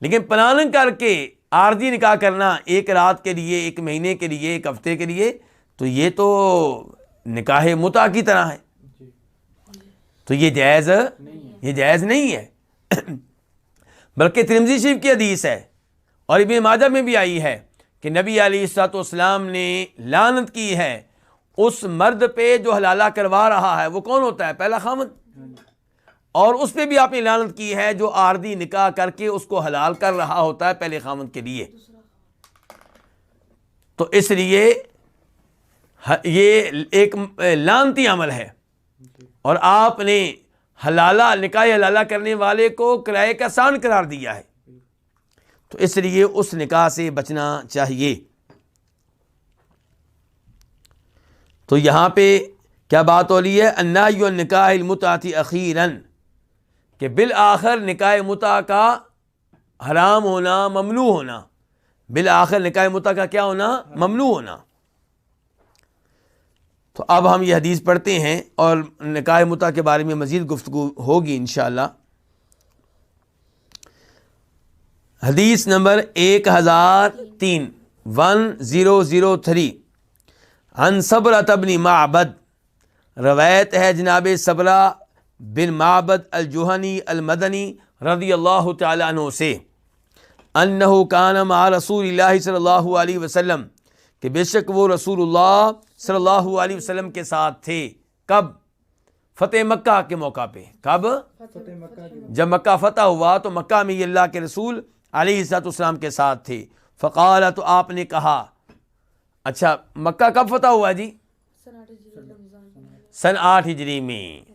لیکن پلاننگ کر کے عارضی نکاح کرنا 1 رات کے لیے، 1 مہینے کے لیے، 1 ہفتے کے لیے، تو یہ تو نکاح متع کی طرح ہے. تو یہ جائز نہیں ہے. بلکہ ترمذی شریف کی حدیث ہے اور ابن ماجہ میں بھی آئی ہے کہ نبی علیہ الصلوۃ والسلام نے لعنت کی ہے اس مرد پہ جو حلالہ کروا رہا ہے. وہ کون ہوتا ہے؟ پہلا خاوند. اور اس پہ بھی آپ نے لعنت کی ہے جو عارضی نکاح کر کے اس کو حلال کر رہا ہوتا ہے پہلے خاوند کے لیے. تو اس لیے یہ ایک لعنتی عمل ہے اور آپ نے نکاح حلالہ کرنے والے کو کرائے کا سان قرار دیا ہے. تو اس لیے اس نکاح سے بچنا چاہیے. تو یہاں پہ کیا بات ہو رہی ہے؟ النہی عن نکاح المتعۃ اخیراً، کہ بالآخر نکاح متع کا حرام ہونا، ممنوع ہونا. بالآخر نکاح متع کا کیا ہونا؟ ممنوع ہونا. تو اب ہم یہ حدیث پڑھتے ہیں اور نکاح متع کے بارے میں مزید گفتگو ہوگی انشاءاللہ. حدیث نمبر 1003 عن صبرۃ بن معبد، روایت ہے جناب صبرہ بن معبد الجہنی المدنی رضی اللہ تعالی عنہ سے، انہ کان مع رسول اللہ صلی اللہ علیہ وسلم، کہ بے شک وہ رسول اللہ صلی اللہ علیہ وسلم کے ساتھ تھے. کب؟ فتح مکہ کے موقع پہ. کب؟ جب مکہ فتح ہوا تو مکہ میں یہ اللہ کے رسول علیہ الصلوۃ والسلام کے ساتھ تھے. فقال، تو آپ نے کہا. اچھا، مکہ کب فتح ہوا جی؟ سن 8 ہجری میں.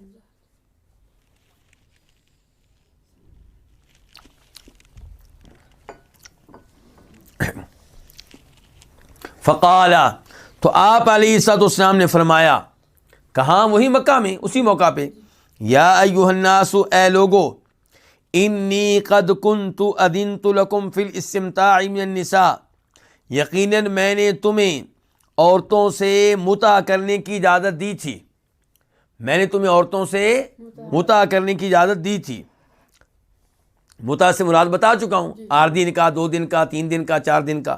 فقال، تو آپ علیہ الصلوۃ والسلام نے فرمایا، کہاں؟ وہی مکہ میں، اسی موقع پہ، یا ایھا الناس، اے لوگو، انی قد کنت اذنت لکم فی الاستمتاع من النساء، یقیناً میں نے تمہیں عورتوں سے متع کرنے کی اجازت دی تھی، میں نے تمہیں عورتوں سے متع کرنے کی اجازت دی تھی۔ متع سے مراد بتا چکا ہوں، عارضی نکاح، 2 دن کا، 3 دن کا، 4 دن کا،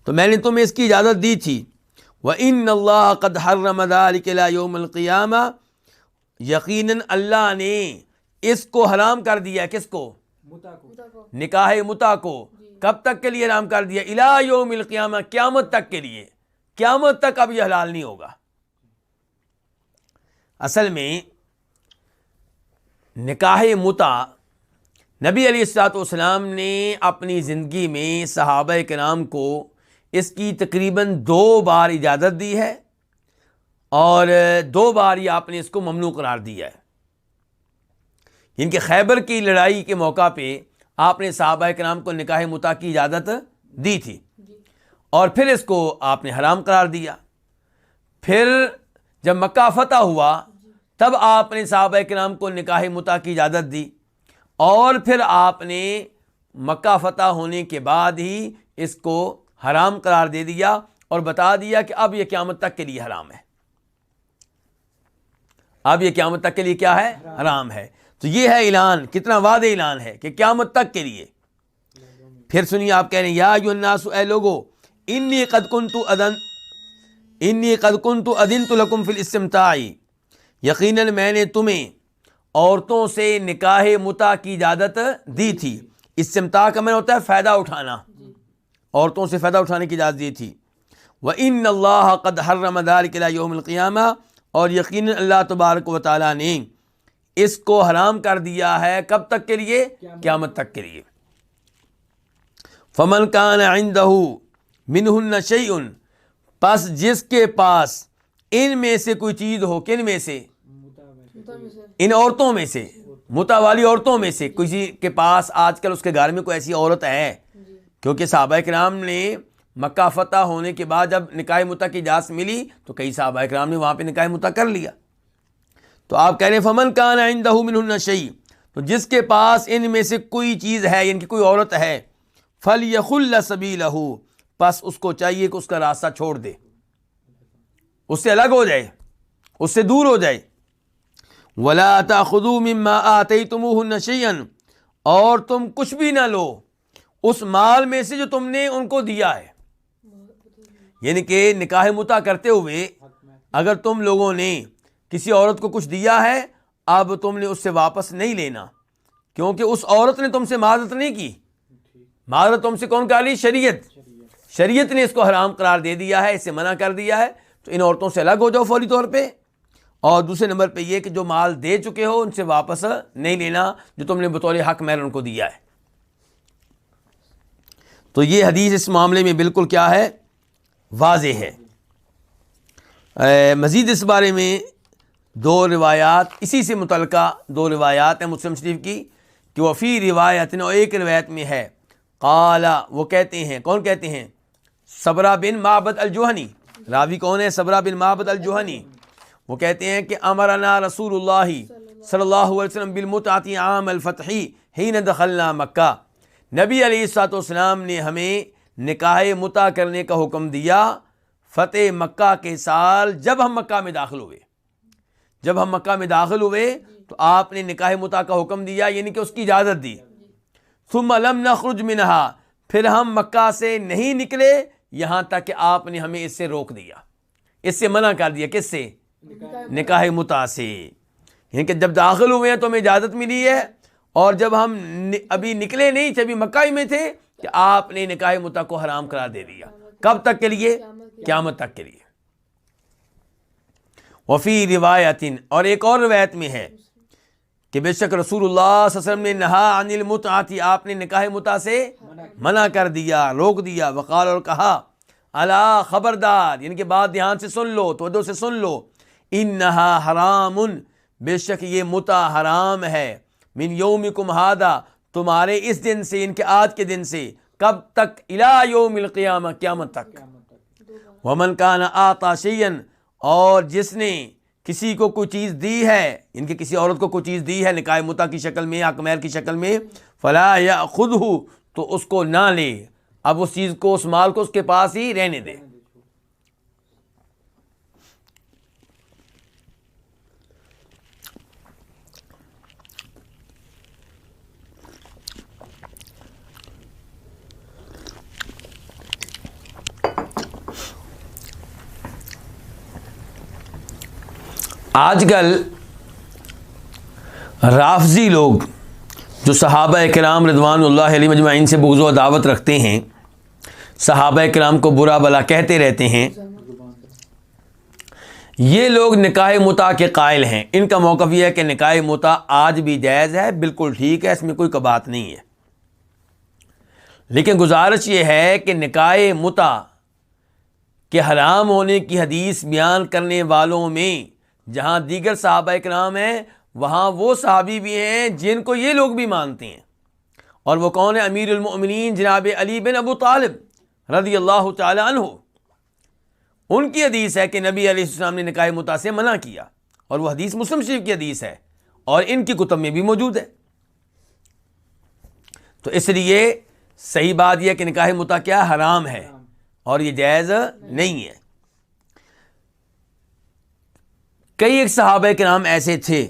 تو میں نے تمہیں اس کی اجازت دی تھی۔ وَإِنَّ اللَّهَ قَدْ حَرَّمَ ذَلِكَ إِلَىٰ يَوْمِ الْقِيَامَةِ، یقیناً اللہ نے اس کو حرام کر دیا، کس کو؟ نکاح متع کو۔ کب تک کے لیے حرام کر دیا؟ الی یوم القیامہ، قیامت تک کے لیے، قیامت تک اب یہ حلال نہیں ہوگا۔ اصل میں نکاح متع نبی علیہ الصلوۃ والسلام نے اپنی زندگی میں صحابہ کرام کو اس کی تقریباً 2 بار اجازت دی ہے، اور 2 بار یہ آپ نے اس کو ممنوع قرار دیا ہے۔ ان کے خیبر کی لڑائی کے موقع پہ آپ نے صحابہ کرام کو نکاح متع کی اجازت دی تھی، اور پھر اس کو آپ نے حرام قرار دیا۔ پھر جب مکہ فتح ہوا تب آپ نے صحابہ کرام کو نکاح متع کی اجازت دی، اور پھر آپ نے مکہ فتح ہونے کے بعد ہی اس کو حرام قرار دے دیا اور بتا دیا کہ اب یہ قیامت تک کے لیے حرام ہے، اب یہ قیامت تک کے لیے کیا ہے؟ حرام ہے۔ تو یہ ہے اعلان، کتنا واضح اعلان ہے کہ قیامت تک کے لیے۔ پھر سنیے، آپ کہہ رہے ہیں، یا ایھا الناس، اے لوگو، انی قد کنت اذنت لکم فی الاستمتاع، یقیناً میں نے تمہیں عورتوں سے نکاح متع کی اجازت دی تھی۔ استمتاع کا معنی ہوتا ہے فائدہ اٹھانا، عورتوں سے فائدہ اٹھانے کی اجازت دی تھی۔ وَإِنَّ اللَّهَ قَدْ حَرَّمَ ذَلِكَ إِلَىٰ يَوْمِ الْقِيَامَةِ، اور یقیناً اللہ تبارک و تعالیٰ نے اس کو حرام کر دیا ہے، کب تک کے لیے؟ قیامت تک کے لیے۔ فَمَنْ كَانَ عِنْدَهُ مِنْهُنَّ شَيْءٌ، پس جس کے پاس ان میں سے کوئی چیز ہو، کن میں سے؟ ان عورتوں میں سے، متع والی عورتوں میں سے کسی کے پاس آج کل اس کے گھر میں کوئی ایسی عورت ہے، کیونکہ صحابہ کرام نے مکہ فتح ہونے کے بعد جب نکاح متع کی اجازت ملی تو کئی صحابہ کرام نے وہاں پہ نکاح متع کر لیا۔ تو آپ کہہ رہے ہیں فمن کان عندہ منہن شیء، تو جس کے پاس ان میں سے کوئی چیز ہے، یعنی کہ کوئی عورت ہے، فلیخل سبیلہ، پس اس کو چاہیے کہ اس کا راستہ چھوڑ دے، اس سے الگ ہو جائے، اس سے دور ہو جائے۔ ولا تاخذوا مما آتیتموہن شیئا، اور تم کچھ بھی نہ لو اس مال میں سے جو تم نے ان کو دیا ہے، یعنی کہ نکاح متع کرتے ہوئے اگر تم لوگوں نے کسی عورت کو کچھ دیا ہے، اب تم نے اس سے واپس نہیں لینا، کیونکہ اس عورت نے تم سے معاذرت نہیں کی، معاذرت تم سے کون کر لی؟ شریعت نے اس کو حرام قرار دے دیا ہے، اس سے منع کر دیا ہے۔ تو ان عورتوں سے الگ ہو جاؤ فوری طور پہ، اور دوسرے نمبر پہ یہ کہ جو مال دے چکے ہو ان سے واپس نہیں لینا جو تم نے بطور حق مہر ان کو دیا ہے۔ تو یہ حدیث اس معاملے میں بالکل کیا ہے؟ واضح ہے۔ مزید اس بارے میں 2 روایات، اسی سے متعلقہ 2 روایات ہیں مسلم شریف کی، کہ وہ فی روایت، اور ایک روایت میں ہے، قال، وہ کہتے ہیں، کون کہتے ہیں؟ صبرہ بن معبد الجہنی، راوی کون ہے؟ صبرہ بن معبد الجہنی، وہ کہتے ہیں کہ امرنا رسول اللہ صلی اللہ علیہ وسلم بالمتعۃ عام الفتح حین دخلنا مکہ، نبی علیہ الصلوۃ والسلام نے ہمیں نکاح متع کرنے کا حکم دیا فتح مکہ کے سال، جب ہم مکہ میں داخل ہوئے، جب ہم مکہ میں داخل ہوئے تو آپ نے نکاح متع کا حکم دیا، یعنی کہ اس کی اجازت دی۔ ثم لم نخرج منہا، پھر ہم مکہ سے نہیں نکلے یہاں تک کہ آپ نے ہمیں اس سے روک دیا، اس سے منع کر دیا۔ کس سے؟ نکاح متع سے، یعنی کہ جب داخل ہوئے ہیں تو ہمیں اجازت ملی ہے، اور جب ہم ابھی نکلے نہیں تھے، ابھی مکہ میں تھے، کہ آپ نے نکاح متع کو حرام قرار دے دیا۔ کب تک کے لیے؟ قیامت تک کے لیے۔ وفی روایت، اور ایک اور روایت میں ہے کہ بے شک رسول اللہ صلی اللہ علیہ وسلم نے نہا عن المتعۃ، آپ نے نکاح متع سے منع کر دیا، روک دیا۔ وقال، اور کہا، الا، خبردار، یعنی کہ بات دھیان سے سن لو، توجہ سے سن لو، انہا حرام، بے شک یہ متع حرام ہے، من یومکم ھذا، تمہارے اس دن سے، ان کے آج کے دن سے، کب تک؟ الی یوم القیامہ، قیامت تک. ومن کان آتا شیئن، اور جس نے کسی کو کوئی چیز دی ہے، ان کی کسی عورت کو کوئی چیز دی ہے نکاح متع کی شکل میں یا مہر کی شکل میں، فلا یاخذہ، تو اس کو نہ لے. اب اس چیز کو، اس مال کو اس کے پاس ہی رہنے دے. آج کل رافضی لوگ جو صحابہ کرام رضوان اللہ علیہم اجمعین سے بغض و عداوت رکھتے ہیں، صحابہ کرام کو برا بلا کہتے رہتے ہیں، یہ لوگ نکاح متع کے قائل ہیں. ان کا موقف یہ ہے کہ نکاح متع آج بھی جائز ہے، بالکل ٹھیک ہے، اس میں کوئی کباط نہیں ہے. لیکن گزارش یہ ہے کہ نکاح متع کے حرام ہونے کی حدیث بیان کرنے والوں میں جہاں دیگر صحابہ کرام ہیں، وہاں وہ صحابی بھی ہیں جن کو یہ لوگ بھی مانتے ہیں. اور وہ کون ہے؟ امیر المؤمنین جناب علی بن ابو طالب رضی اللہ تعالی عنہ. ان کی حدیث ہے کہ نبی علیہ السلام نے نکاح متع سے منع کیا، اور وہ حدیث مسلم شریف کی حدیث ہے اور ان کی کتب میں بھی موجود ہے. تو اس لیے صحیح بات یہ ہے کہ نکاح متع کیا حرام ہے اور یہ جائز نہیں ہے. کئی ایک صحابہ کرام ایسے تھے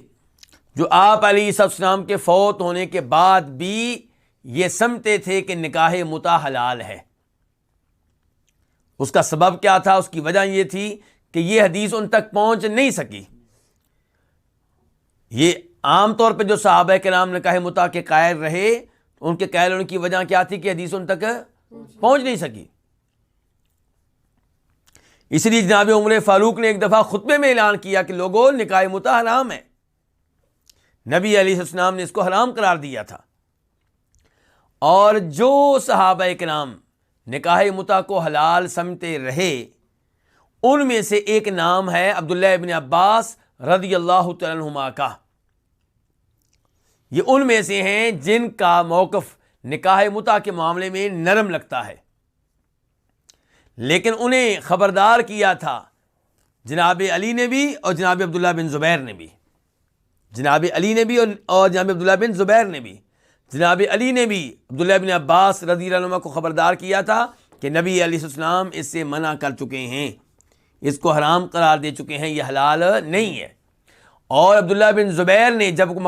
جو آپ علیہ السلام کے فوت ہونے کے بعد بھی یہ سمجھتے تھے کہ نکاح متع حلال ہے. اس کا سبب کیا تھا؟ اس کی وجہ یہ تھی کہ یہ حدیث ان تک پہنچ نہیں سکی. یہ عام طور پہ جو صحابہ کرام نکاح متع کے قائل رہے، ان کے قائل ہونے کی وجہ کیا تھی؟ کہ حدیث ان تک پہنچ نہیں سکی. اس لیے جناب عمر فاروق نے ایک دفعہ خطبے میں اعلان کیا کہ لوگوں، نکاح متع حرام ہے. نبی علیہ السلام نے اس کو حرام قرار دیا تھا. اور جو صحابہ کرام نکاح متع کو حلال سمجھتے رہے، ان میں سے ایک نام ہے عبداللہ ابن عباس رضی اللہ تعالیٰ عنہما کا. یہ ان میں سے ہیں جن کا موقف نکاح متع کے معاملے میں نرم لگتا ہے، لیکن انہیں خبردار کیا تھا جناب علی نے بھی اور جناب عبداللہ بن زبیر نے بھی. جناب علی نے بھی اور جناب عبداللہ بن زبیر نے بھی. جناب علی نے بھی عبداللہ بن عباس رضی اللہ عنہ کو خبردار کیا تھا کہ نبی علیہ السلام اس سے منع کر چکے ہیں، اس کو حرام قرار دے چکے ہیں، یہ حلال نہیں ہے. اور عبداللہ بن زبیر نے جب وہ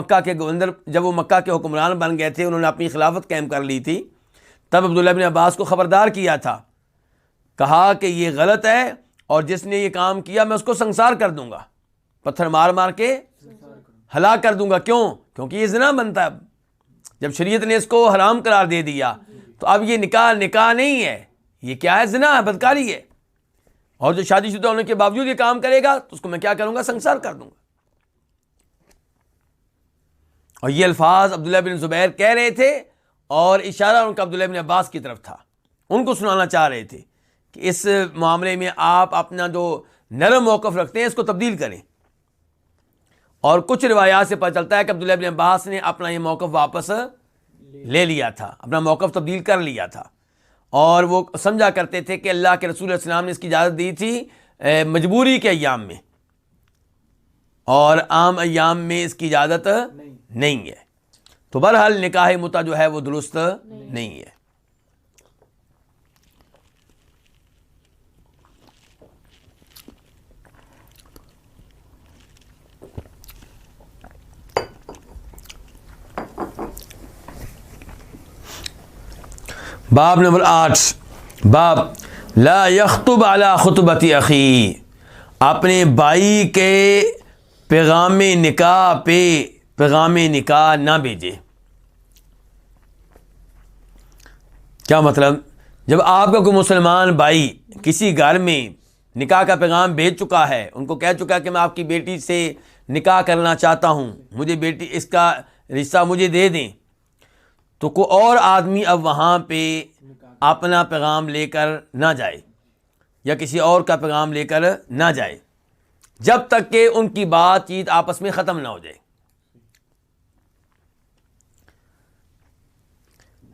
مکہ کے حکمران بن گئے تھے، انہوں نے اپنی خلافت قائم کر لی تھی، تب عبداللہ بن عباس کو خبردار کیا تھا، کہا کہ یہ غلط ہے اور جس نے یہ کام کیا میں اس کو سنسار کر دوں گا، پتھر مار مار کے ہلاک کر دوں گا. کیوں؟ کیونکہ یہ زنا بنتا ہے. جب شریعت نے اس کو حرام قرار دے دیا تو اب یہ نکاح نہیں ہے، یہ کیا ہے؟ زنا ہے، بدکاری ہے. اور جو شادی شدہ ہونے کے باوجود یہ کام کرے گا تو اس کو میں کیا کروں گا؟ سنسار کر دوں گا. اور یہ الفاظ عبداللہ بن زبیر کہہ رہے تھے اور اشارہ ان کا عبداللہ بن عباس کی طرف تھا. ان کو سنانا چاہ رہے تھے کہ اس معاملے میں آپ اپنا جو نرم موقف رکھتے ہیں اس کو تبدیل کریں. اور کچھ روایات سے پتہ چلتا ہے کہ عبداللہ بن عباس نے اپنا یہ موقف واپس لے لیا تھا، اپنا موقف تبدیل کر لیا تھا. اور وہ سمجھا کرتے تھے کہ اللہ کے رسول علیہ السلام نے اس کی اجازت دی تھی مجبوری کے ایام میں، اور عام ایام میں اس کی اجازت نہیں ہے. تو بہرحال نکاح متع جو ہے وہ درست نہیں ہے. باب نمبر 8، باب لا یخطب علی خطبۃ اخی، اپنے بھائی کے پیغام نکاح پہ پیغام نکاح نہ بھیجے. کیا مطلب؟ جب آپ کا کوئی مسلمان بھائی کسی گھر میں نکاح کا پیغام بھیج چکا ہے، ان کو کہہ چکا کہ میں آپ کی بیٹی سے نکاح کرنا چاہتا ہوں، مجھے بیٹی اس کا رشتہ مجھے دے دیں، تو کوئی اور آدمی اب وہاں پہ اپنا پیغام لے کر نہ جائے یا کسی اور کا پیغام لے کر نہ جائے جب تک کہ ان کی بات چیت آپس میں ختم نہ ہو جائے.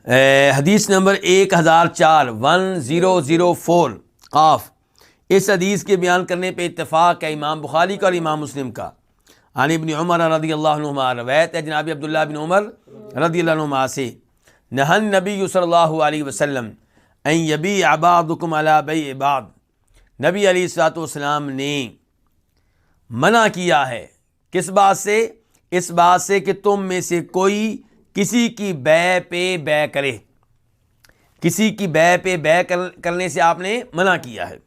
حدیث نمبر 1004 قاف. اس حدیث کے بیان کرنے پہ اتفاق ہے امام بخاری کا اور امام مسلم کا. عن ابن عمر رضی اللہ عنہما، روایت ہے جناب عبداللہ بن عمر رضی اللہ عنہما سے، نہى النبی صلی اللہ علیہ وسلم ان یبیع بعضکم علی بیع بعض، نبی علیہ الصلوۃ والسلام نے منع کیا ہے کس بات سے؟ اس بات سے کہ تم میں سے کوئی کسی کی بیع پہ بیع کرے. کسی کی بیع پہ بیع کرنے سے آپ نے منع کیا ہے.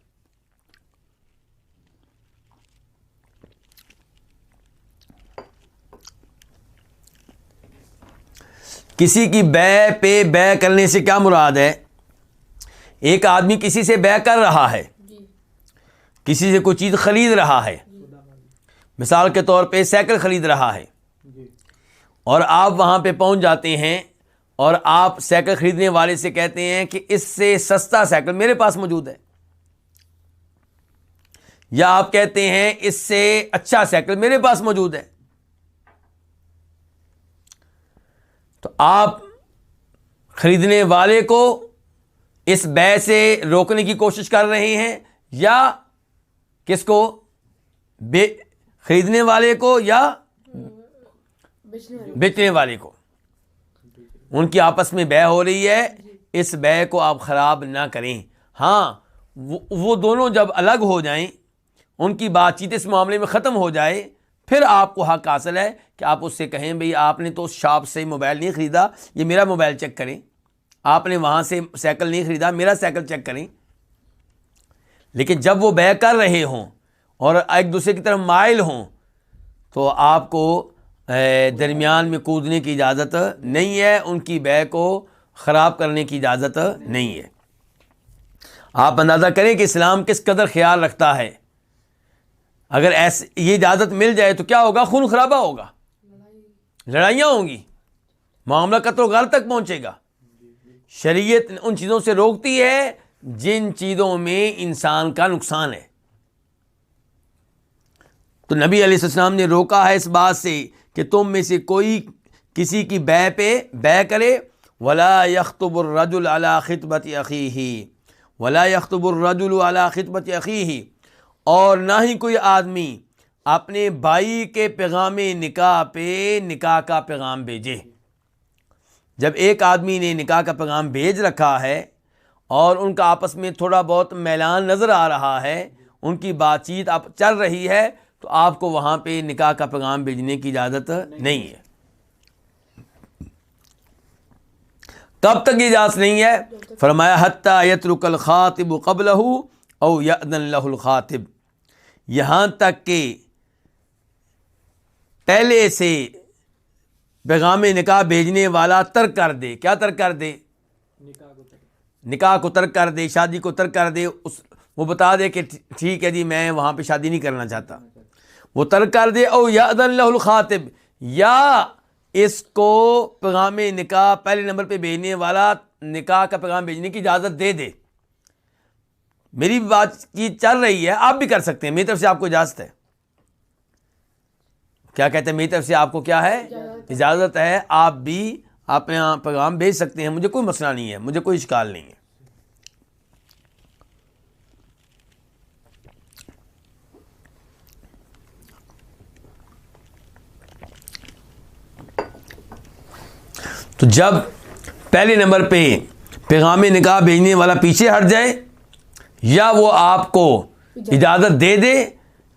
کسی کی بیع پہ بیع کرنے سے کیا مراد ہے؟ ایک آدمی کسی سے بیع کر رہا ہے، کسی سے کوئی چیز خرید رہا ہے، مثال کے طور پہ سائیکل خرید رہا ہے، اور آپ وہاں پہ پہنچ جاتے ہیں اور آپ سائیکل خریدنے والے سے کہتے ہیں کہ اس سے سستا سائیکل میرے پاس موجود ہے، یا آپ کہتے ہیں اس سے اچھا سائیکل میرے پاس موجود ہے. تو آپ خریدنے والے کو اس بیع سے روکنے کی کوشش کر رہے ہیں، یا کس کو؟ خریدنے والے کو یا بیچنے والے کو. ان کی آپس میں بیع ہو رہی ہے، اس بیع کو آپ خراب نہ کریں. ہاں وہ دونوں جب الگ ہو جائیں، ان کی بات چیت اس معاملے میں ختم ہو جائے، پھر آپ کو حق حاصل ہے کہ آپ اس سے کہیں بھئی آپ نے تو اس شاپ سے موبائل نہیں خریدا، یہ میرا موبائل چیک کریں. آپ نے وہاں سے سائیکل نہیں خریدا، میرا سائیکل چیک کریں. لیکن جب وہ بیع کر رہے ہوں اور ایک دوسرے کی طرف مائل ہوں تو آپ کو درمیان میں کودنے کی اجازت نہیں ہے، ان کی بیع کو خراب کرنے کی اجازت نہیں ہے. آپ اندازہ کریں کہ اسلام کس قدر خیال رکھتا ہے. اگر ایسے یہ اجازت مل جائے تو کیا ہوگا؟ خون خرابہ ہوگا، لڑائیاں ہوں گی، معاملہ قتل و غارت تک پہنچے گا. شریعت ان چیزوں سے روکتی ہے جن چیزوں میں انسان کا نقصان ہے. تو نبی علیہ السلام نے روکا ہے اس بات سے کہ تم میں سے کوئی کسی کی بیع پہ بیع کرے. ولا یخطب الرجل علی خطبۃ اخیہ، ولا یخطب الرجل علی خطبۃ اخیہ، اور نہ ہی کوئی آدمی اپنے بھائی کے پیغام نکاح پہ نکاح کا پیغام بھیجے. جب ایک آدمی نے نکاح کا پیغام بھیج رکھا ہے اور ان کا آپس میں تھوڑا بہت میلان نظر آ رہا ہے، ان کی بات چیت اب چل رہی ہے، تو آپ کو وہاں پہ نکاح کا پیغام بھیجنے کی اجازت نہیں ہے. کب تک یہ اجازت نہیں ہے؟ فرمایا حتی یترک الخاطب قبلہ او یأذن لہ الخاطب، یہاں تک کہ پہلے سے پیغام نکاح بھیجنے والا ترک کر دے. کیا ترک کر دے؟ نکاح کو ترک کر دے، شادی کو ترک کر دے. وہ بتا دے کہ ٹھیک ہے جی میں وہاں پہ شادی نہیں کرنا چاہتا، وہ ترک کر دے. او یأذن لہ الخاطب، یا اس کو پیغام نکاح پہلے نمبر پہ بھیجنے والا نکاح کا پیغام بھیجنے کی اجازت دے دے. میری بات چیت چل رہی ہے، آپ بھی کر سکتے ہیں، میری طرف سے آپ کو اجازت ہے. کیا کہتے ہیں؟ میری طرف سے آپ کو کیا ہے؟ اجازت ہے. آپ بھی اپنے یہاں پیغام بھیج سکتے ہیں، مجھے کوئی مسئلہ نہیں ہے، مجھے کوئی اشکال نہیں ہے. تو جب پہلے نمبر پہ پیغام نکاح بھیجنے والا پیچھے ہٹ جائے یا وہ آپ کو اجازت دے دے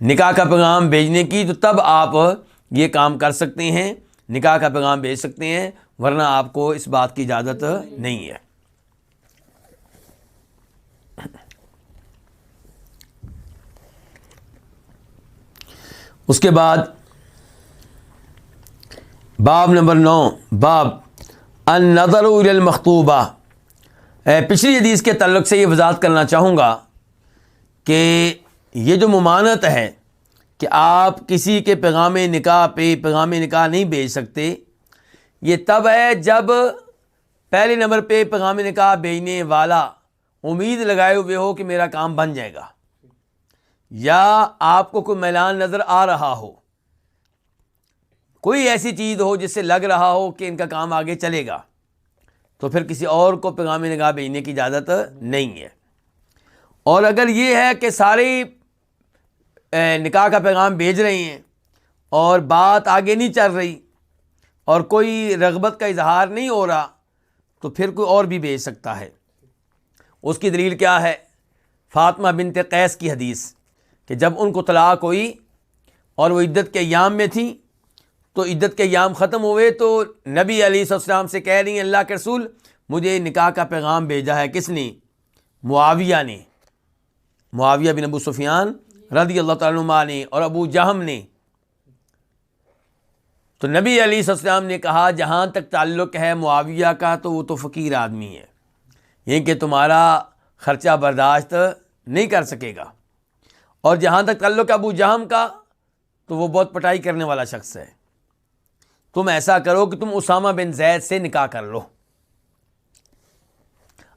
نکاح کا پیغام بھیجنے کی، تو تب آپ یہ کام کر سکتے ہیں، نکاح کا پیغام بھیج سکتے ہیں، ورنہ آپ کو اس بات کی اجازت نہیں ہے. اس کے بعد باب نمبر 9، باب النظر الی المخطوبہ. پچھلی حدیث کے تعلق سے یہ وضاحت کرنا چاہوں گا کہ یہ جو ممانعت ہے کہ آپ کسی کے پیغام نکاح پہ پیغام نکاح نہیں بھیج سکتے، یہ تب ہے جب پہلے نمبر پہ پیغام نکاح بھیجنے والا امید لگائے ہوئے ہو کہ میرا کام بن جائے گا، یا آپ کو کوئی میلان نظر آ رہا ہو، کوئی ایسی چیز ہو جس سے لگ رہا ہو کہ ان کا کام آگے چلے گا. تو پھر کسی اور کو پیغام نکاح بھیجنے کی اجازت نہیں ہے۔ اور اگر یہ ہے کہ سارے نکاح کا پیغام بھیج رہے ہیں اور بات آگے نہیں چل رہی اور کوئی رغبت کا اظہار نہیں ہو رہا، تو پھر کوئی اور بھی بھیج سکتا ہے۔ اس کی دلیل کیا ہے؟ فاطمہ بنت قیس کی حدیث کہ جب ان کو طلاق ہوئی اور وہ عدت کے ایام میں تھیں، تو عدت کے ایام ختم ہوئے تو نبی علیہ السلام سے کہہ رہی ہیں اللہ کے رسول مجھے نکاح کا پیغام بھیجا ہے کس نے؟ معاویہ نے، معاویہ بن ابو سفیان رضی اللہ تعالیٰ عنہ نے اور ابو جہم نے۔ تو نبی علیہ السلام نے کہا جہاں تک تعلق ہے معاویہ کا تو وہ تو فقیر آدمی ہے، یہ کہ تمہارا خرچہ برداشت نہیں کر سکے گا، اور جہاں تک تعلق ہے ابو جہم کا تو وہ بہت پٹائی کرنے والا شخص ہے، تم ایسا کرو کہ تم اسامہ بن زید سے نکاح کر لو۔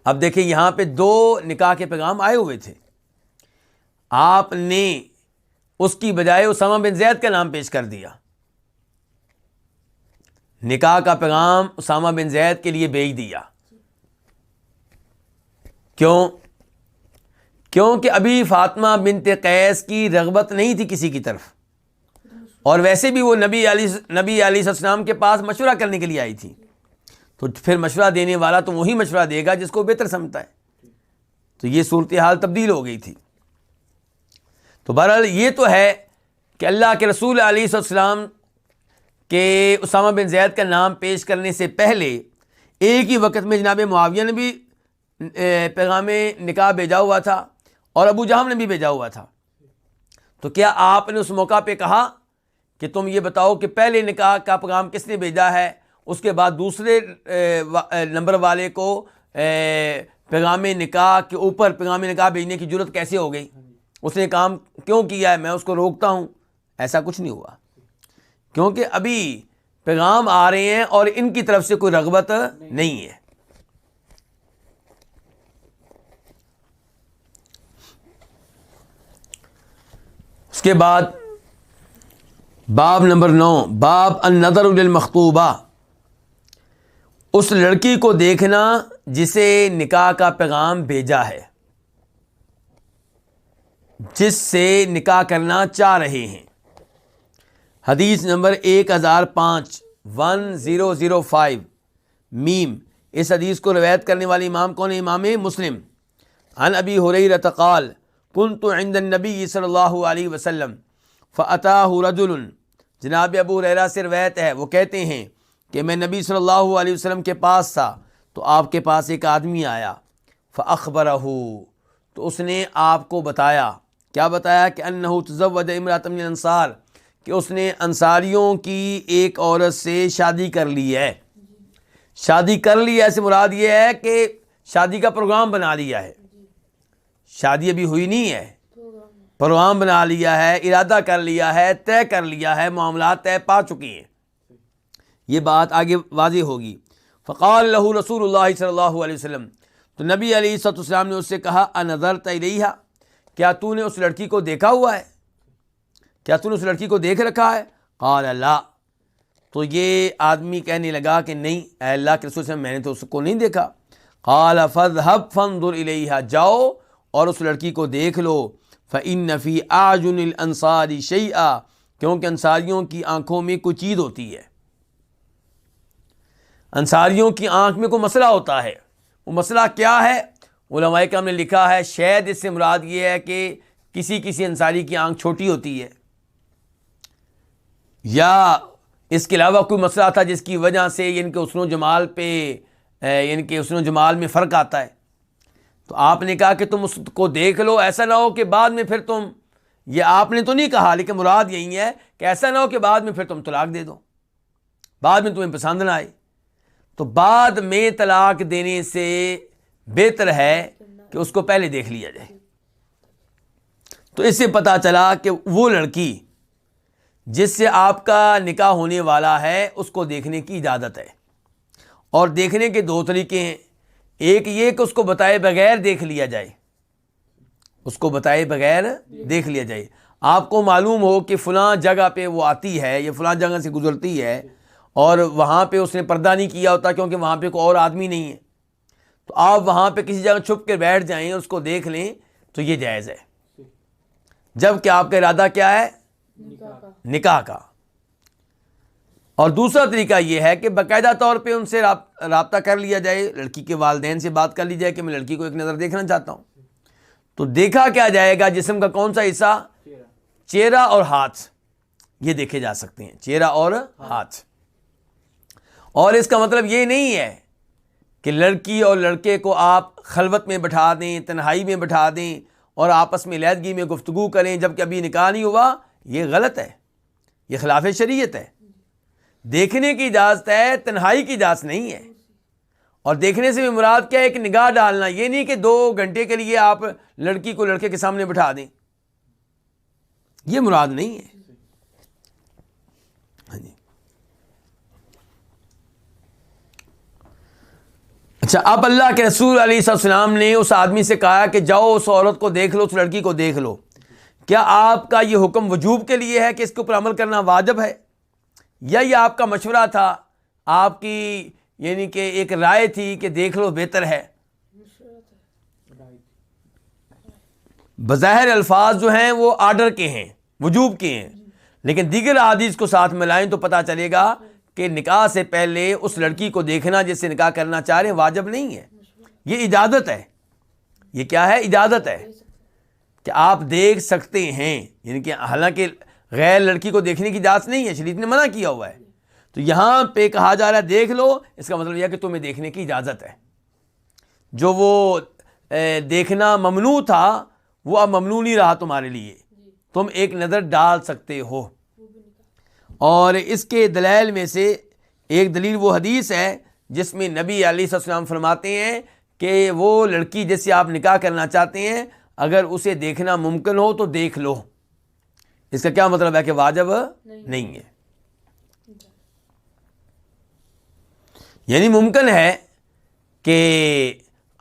اب دیکھیں یہاں پہ 2 نکاح کے پیغام آئے ہوئے تھے، آپ نے اس کی بجائے اسامہ بن زید کا نام پیش کر دیا، نکاح کا پیغام اسامہ بن زید کے لیے بھیج دیا۔ کیوں؟ کیونکہ ابھی فاطمہ بنت قیس کی رغبت نہیں تھی کسی کی طرف، اور ویسے بھی وہ نبی علیہ السلام کے پاس مشورہ کرنے کے لیے آئی تھی، تو پھر مشورہ دینے والا تو وہی مشورہ دے گا جس کو بہتر سمجھتا ہے، تو یہ صورتحال تبدیل ہو گئی تھی۔ تو بہرحال یہ تو ہے کہ اللہ کے رسول علیہ السلام کہ اسامہ بن زید کا نام پیش کرنے سے پہلے ایک ہی وقت میں جناب معاویہ نے بھی پیغام نکاح بھیجا ہوا تھا اور ابو جہم نے بھی بھیجا ہوا تھا۔ تو کیا آپ نے اس موقع پہ کہا کہ تم یہ بتاؤ کہ پہلے نکاح کا پیغام کس نے بھیجا ہے، اس کے بعد دوسرے نمبر والے کو پیغام نکاح کے اوپر پیغام نکاح بھیجنے کی جرت کیسے ہو گئی؟ اس نے کام کیوں کیا ہے؟ میں اس کو روکتا ہوں۔ ایسا کچھ نہیں ہوا، کیونکہ ابھی پیغام آ رہے ہیں اور ان کی طرف سے کوئی رغبت نہیں ہے۔ اس کے بعد باب نمبر 9، باب النظر للمخطوبہ، اس لڑکی کو دیکھنا جسے نکاح کا پیغام بھیجا ہے، جس سے نکاح کرنا چاہ رہے ہیں۔ حدیث نمبر 1005 میم۔ اس حدیث کو روایت کرنے والے امام کون ہے؟ امام مسلم۔ عن ابی ہریرہ قال کنت عند النبی صلی اللہ علیہ وسلم فاتاہ رجل، جناب ابو ہریرہ سے روایت ہے، وہ کہتے ہیں کہ میں نبی صلی اللہ علیہ وسلم کے پاس تھا تو آپ کے پاس ایک آدمی آیا، فاخبرہ، تو اس نے آپ کو بتایا، کیا بتایا؟ کہ انہ تزوج امرأۃ من الانصار، کہ اس نے انصاریوں کی ایک عورت سے شادی کر لی ہے۔ شادی کر لی ہے سے مراد یہ ہے کہ شادی کا پروگرام بنا لیا ہے، شادی ابھی ہوئی نہیں ہے، پروگرام بنا لیا ہے، ارادہ کر لیا ہے، طے کر لیا ہے، معاملات طے پا چکی ہیں۔ یہ بات آگے واضح ہوگی۔ فقال له رسول اللہ صلی اللہ علیہ وسلم، تو نبی علیہ السلام نے اس سے کہا انظرت الیہا، کیا تو نے اس لڑکی کو دیکھا ہوا ہے؟ کیا تو نے اس لڑکی کو دیکھ رکھا ہے؟ قال لا، تو یہ آدمی کہنے لگا کہ نہیں اے اللہ کے رسول صلی اللہ علیہ وسلم، میں نے تو اس کو نہیں دیکھا۔ قال فاذهب فانظر الیہا، جاؤ اور اس لڑکی کو دیکھ لو۔ فإن فی اعین الانصار شیئا، کیونکہ انصاریوں کی آنکھوں میں کوئی چیز ہوتی ہے، انصاریوں کی آنکھ میں کوئی مسئلہ ہوتا ہے۔ وہ مسئلہ کیا ہے؟ علماء کرام نے لکھا ہے شاید اس سے مراد یہ ہے کہ کسی انصاری کی آنکھ چھوٹی ہوتی ہے، یا اس کے علاوہ کوئی مسئلہ تھا جس کی وجہ سے یعنی کہ حسن و جمال پہ یعنی کہ حسن و جمال میں فرق آتا ہے۔ تو آپ نے کہا کہ تم اس کو دیکھ لو، ایسا نہ ہو کہ بعد میں پھر تم، یہ آپ نے تو نہیں کہا لیکن مراد یہی ہے کہ ایسا نہ ہو کہ بعد میں پھر تم طلاق دے دو، بعد میں تمہیں پسند نہ آئے۔ تو بعد میں طلاق دینے سے بہتر ہے کہ اس کو پہلے دیکھ لیا جائے۔ تو اس سے پتہ چلا کہ وہ لڑکی جس سے آپ کا نکاح ہونے والا ہے اس کو دیکھنے کی اجازت ہے، اور دیکھنے کے 2 طریقے ہیں۔ ایک یہ کہ اس کو بتائے بغیر دیکھ لیا جائے، اس کو بتائے بغیر دیکھ لیا جائے۔ آپ کو معلوم ہو کہ فلاں جگہ پہ وہ آتی ہے یا فلاں جگہ سے گزرتی ہے اور وہاں پہ اس نے پردہ نہیں کیا ہوتا کیونکہ وہاں پہ کوئی اور آدمی نہیں ہے، تو آپ وہاں پہ کسی جگہ چھپ کے بیٹھ جائیں، اس کو دیکھ لیں تو یہ جائز ہے، جب کہ آپ کا ارادہ کیا ہے؟ نکاح کا۔ اور دوسرا طریقہ یہ ہے کہ باقاعدہ طور پہ ان سے رابطہ کر لیا جائے، لڑکی کے والدین سے بات کر لی جائے کہ میں لڑکی کو ایک نظر دیکھنا چاہتا ہوں۔ تو دیکھا کیا جائے گا؟ جسم کا کون سا حصہ؟ چہرہ اور ہاتھ، یہ دیکھے جا سکتے ہیں، چہرہ اور ہاتھ۔ اور اس کا مطلب یہ نہیں ہے کہ لڑکی اور لڑکے کو آپ خلوت میں بٹھا دیں، تنہائی میں بٹھا دیں اور آپس میں علیحدگی میں گفتگو کریں جبکہ ابھی نکاح نہیں ہوا، یہ غلط ہے، یہ خلاف شریعت ہے۔ دیکھنے کی اجازت ہے، تنہائی کی اجازت نہیں ہے۔ اور دیکھنے سے بھی مراد کیا ہے؟ ایک نگاہ ڈالنا، یہ نہیں کہ 2 گھنٹے کے لیے آپ لڑکی کو لڑکے کے سامنے بٹھا دیں، یہ مراد نہیں ہے۔ ہاں جی، اچھا، اب اللہ کے رسول علیہ السلام نے اس آدمی سے کہا کہ جاؤ اس عورت کو دیکھ لو، اس لڑکی کو دیکھ لو، کیا آپ کا یہ حکم وجوب کے لیے ہے کہ اس کے اوپر عمل کرنا واجب ہے، یا یہ آپ کا مشورہ تھا، آپ کی یعنی کہ ایک رائے تھی کہ دیکھ لو بہتر ہے؟ بظاہر الفاظ جو ہیں وہ آرڈر کے ہیں، وجوب کے ہیں، لیکن دیگر احادیث کو ساتھ ملائیں تو پتہ چلے گا کہ نکاح سے پہلے اس لڑکی کو دیکھنا جس سے نکاح کرنا چاہ رہے ہیں واجب نہیں ہے، یہ اجازت ہے۔ یہ کیا ہے؟ اجازت ہے کہ آپ دیکھ سکتے ہیں، یعنی کہ حالانکہ غیر لڑکی کو دیکھنے کی اجازت نہیں ہے، شریعت نے منع کیا ہوا ہے، تو یہاں پہ کہا جا رہا ہے دیکھ لو، اس کا مطلب یہ ہے کہ تمہیں دیکھنے کی اجازت ہے۔ جو وہ دیکھنا ممنوع تھا وہ اب ممنوع نہیں رہا تمہارے لیے، تم ایک نظر ڈال سکتے ہو۔ اور اس کے دلائل میں سے ایک دلیل وہ حدیث ہے جس میں نبی علیہ السلام فرماتے ہیں کہ وہ لڑکی جس سے آپ نکاح کرنا چاہتے ہیں اگر اسے دیکھنا ممکن ہو تو دیکھ لو۔ اس کا کیا مطلب ہے؟ کہ واجب نہیں ہے، یعنی ممکن ہے کہ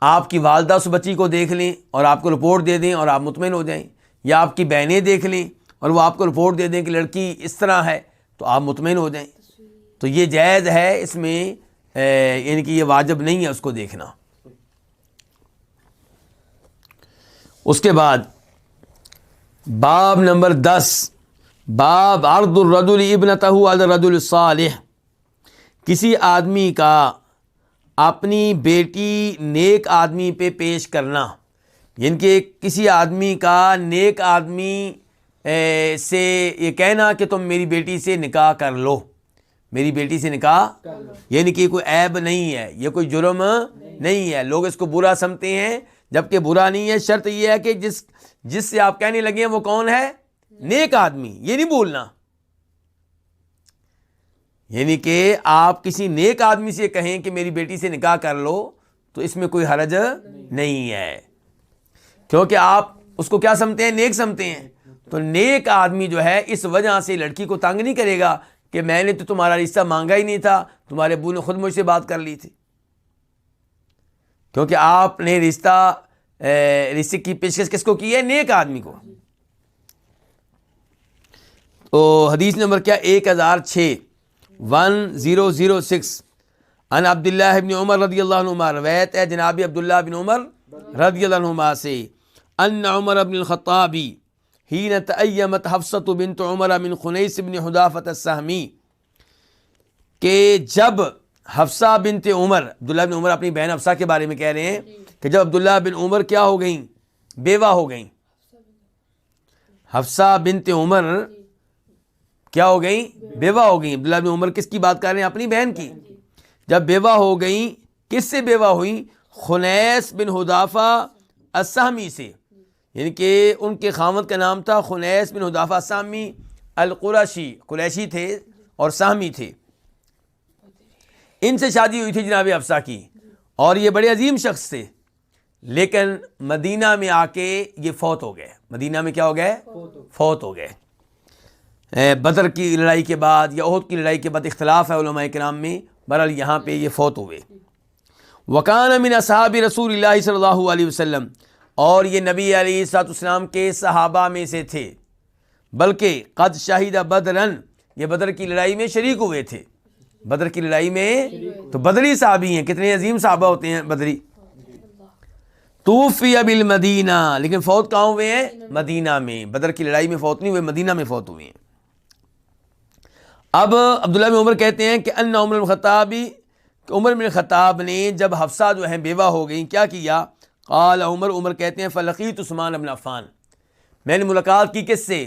آپ کی والدہ اس بچی کو دیکھ لیں اور آپ کو رپورٹ دے دیں اور آپ مطمئن ہو جائیں، یا آپ کی بہنیں دیکھ لیں اور وہ آپ کو رپورٹ دے دیں کہ لڑکی اس طرح ہے تو آپ مطمئن ہو جائیں، تو یہ جائز ہے، اس میں یعنی کہ یہ واجب نہیں ہے اس کو دیکھنا۔ اس کے بعد باب نمبر 10، باب عرض الرجل ابنتہ علی الرجل الصالح، کسی آدمی کا اپنی بیٹی نیک آدمی پہ پیش کرنا، یعنی کہ کسی آدمی کا نیک آدمی سے یہ کہنا کہ تم میری بیٹی سے نکاح کر لو، میری بیٹی سے نکاح، یعنی کہ کوئی عیب نہیں ہے، یہ کوئی جرم نہیں ہے، لوگ اس کو برا سمجھتے ہیں جبکہ برا نہیں ہے۔ شرط یہ ہے کہ جس سے آپ کہنے لگے ہیں وہ کون ہے؟ نیک آدمی، یہ نہیں بولنا، یعنی کہ آپ کسی نیک آدمی سے کہیں کہ میری بیٹی سے نکاح کر لو تو اس میں کوئی حرج نہیں ہے، کیونکہ آپ اس کو کیا سمجھتے ہیں؟ نیک سمجھتے ہیں۔ تو نیک آدمی جو ہے اس وجہ سے لڑکی کو تنگ نہیں کرے گا کہ میں نے تو تمہارا رشتہ مانگا ہی نہیں تھا، تمہارے ابو نے خود مجھ سے بات کر لی تھی، کیونکہ آپ نے رشتے کی پیشکش کس کو کی ہے؟ نیک آدمی کو۔ تو حدیث نمبر کیا؟ 1006 1006 عن عبداللہ بن عمر رضی اللہ عنہما، روایت ہے جناب عبداللہ بن عمر رضی اللہ عنہما سے، ان عمر بن الخطاب حین تأیمت حفصۃ بنت عمر من خنیس بن حذافۃ السہمی، کہ جب حفصہ بنت عمر، عبداللہ بن عمر اپنی بہن حفصہ کے بارے میں کہہ رہے ہیں کہ جب عبداللہ بن عمر کیا ہو گئیں؟ بیوہ ہو گئیں۔ حفصہ بنت عمر کیا ہو گئیں؟ بیوہ ہو گئیں۔ عبداللہ بن عمر کس کی بات کر رہے ہیں؟ اپنی بہن کی۔ جب بیوہ ہو گئیں، کس سے بیوہ ہوئیں؟ خنیس بن حذافہ السہمی سے، یعنی کہ ان کے خاوند کا نام تھا خنیس بن حذافہ السہمی القرشی، قریشی تھے اور سہمی تھے، ان سے شادی ہوئی تھی جناب حفصہ کی، اور یہ بڑے عظیم شخص تھے، لیکن مدینہ میں آ کے یہ فوت ہو گئے۔ مدینہ میں کیا ہو گئے؟ فوت ہو گئے۔ بدر کی لڑائی کے بعد یا احد کی لڑائی کے بعد اختلاف ہے علماء کرام میں، بہرحال یہاں پہ یہ فوت ہوئے۔ وکان من اصحاب رسول اللہ صلی اللہ علیہ وسلم، اور یہ نبی علیہ السلام کے صحابہ میں سے تھے، بلکہ قد شہید بدرن، یہ بدر کی لڑائی میں شریک ہوئے تھے، بدر کی لڑائی میں تو بدری صحابی ہیں، کتنے عظیم صحابہ ہوتے ہیں بدری. توفی بالمدینہ، لیکن فوت کہاں ہوئے ہیں؟ مدینہ میں. بدر کی لڑائی میں فوت نہیں ہوئے، مدینہ میں فوت ہوئے ہیں. اب عبداللہ بن عمر کہتے ہیں کہ ان عمر بن الخطاب، کہ عمر بن الخطاب نے جب حفصہ جو ہیں بیوہ ہو گئیں کیا کیا؟ قال عمر کہتے ہیں فلقیت عثمان بن عفان، میں نے ملاقات کی کس سے؟